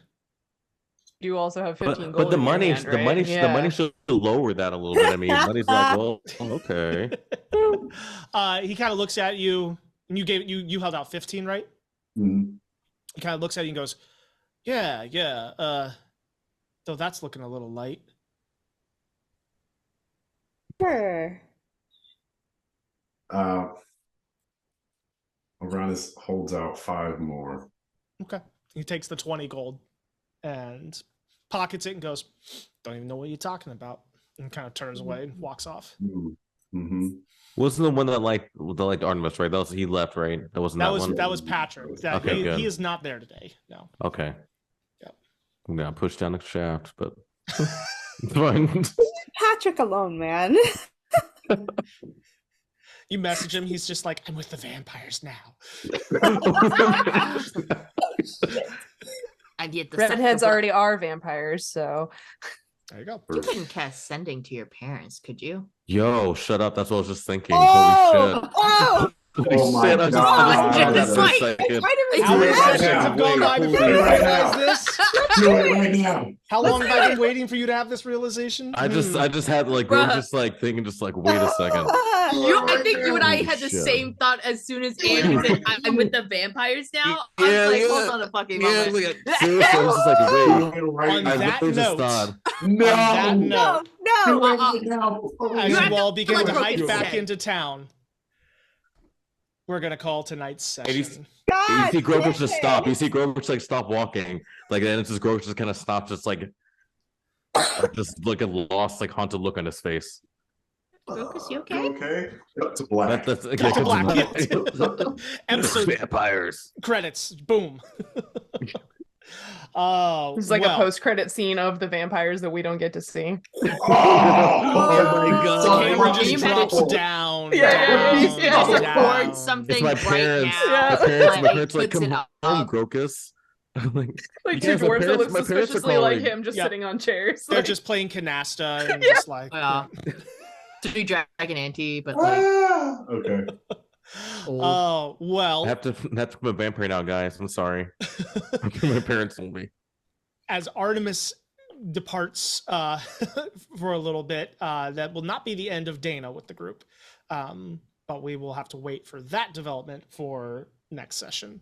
You also have 15 gold. But the in your money, hand, the right? money, Yeah. the money should lower that a little bit. I mean, money's like, well, okay. He kind of looks at you, and you held out 15, right? Mm-hmm. He kind of looks at you and goes, yeah. Though that's looking a little light. Sure. Uranus holds out 5 more. Okay. He takes the 20 gold and pockets it and goes, "Don't even know what you're talking about," and kind of turns away and walks off. Mm-hmm. Wasn't the one that liked Artemis, right? That was, he left, right? That wasn't that one. That was Patrick. Okay, good. He is not there today. No. Okay. Yep. I'm gonna push down the shaft, but it's fine. Patrick alone, man. You message him, he's just like, "I'm with the vampires now." And yet the Redheads already are vampires, so There you go. You couldn't cast sending to your parents, could you? Yo, shut up. That's what I was just thinking. Oh! Holy shit. Oh my Shit, I just God. thought It's about like- that for a second. How many Right sessions now. have gone by Wait, before you right realize now. this? Do it right now. How long have I been waiting for you to have this realization? I just had like, Bruh. we're just like thinking, just like, wait a second. I think you and I had the Shit. same thought as soon as Andrew said, "I'm with the vampires now." I was Yeah, like, yeah. hold on a fucking Yeah, moment. like, seriously, I was just like, wait. On I that literally just note, thought. No. on that No, note, no. as You you have all to begin let to Brooke hike get back said. into town, we're gonna call tonight's session. God You see Grover just damn stop. it. You see Grover just like stop walking. Like, and it's just Grover just kind of stops, just like just look at lost, like haunted look on his face. Lucas, you You okay? okay? Cut to black. That's Cut to black. Episode Vampires. credits. Boom. Oh, it's like well. a post-credit scene of the vampires that we don't get to see. Oh my God. Camera Can just you drops imagine? down. Yeah, down, yeah. Just down. record something It's my right parents. now. My parents Like, like, puts it come up. home, Crocus. Like, Like yes, two my dwarves that parents- look my parents are suspiciously like calling. him, just Yeah. sitting on chairs. They're like- just playing canasta and Yeah. just like. Yeah. To do Dragon Ante, but like, Okay. Oh well. I have to become a vampire now, guys. I'm sorry. My parents told me. As Artemis departs for a little bit, that will not be the end of Dana with the group, but we will have to wait for that development for next session.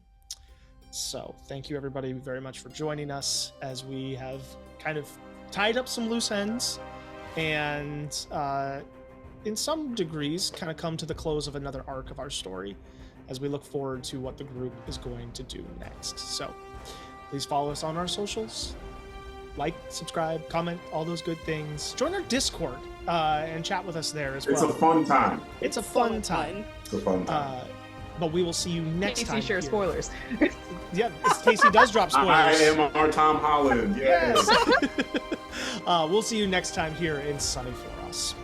So thank you everybody very much for joining us as we have kind of tied up some loose ends and in some degrees kind of come to the close of another arc of our story as we look forward to what the group is going to do next. So please follow us on our socials. Like, subscribe, comment, all those good things. Join our Discord and chat with us there as It's well. a fun time. It's a fun time. It's a fun time. But we will see you next Casey time. share here. spoilers. Yeah, Casey does drop spoilers. I am our Tom Holland. Yes. Yes. We'll see you next time here in Sunny for Us.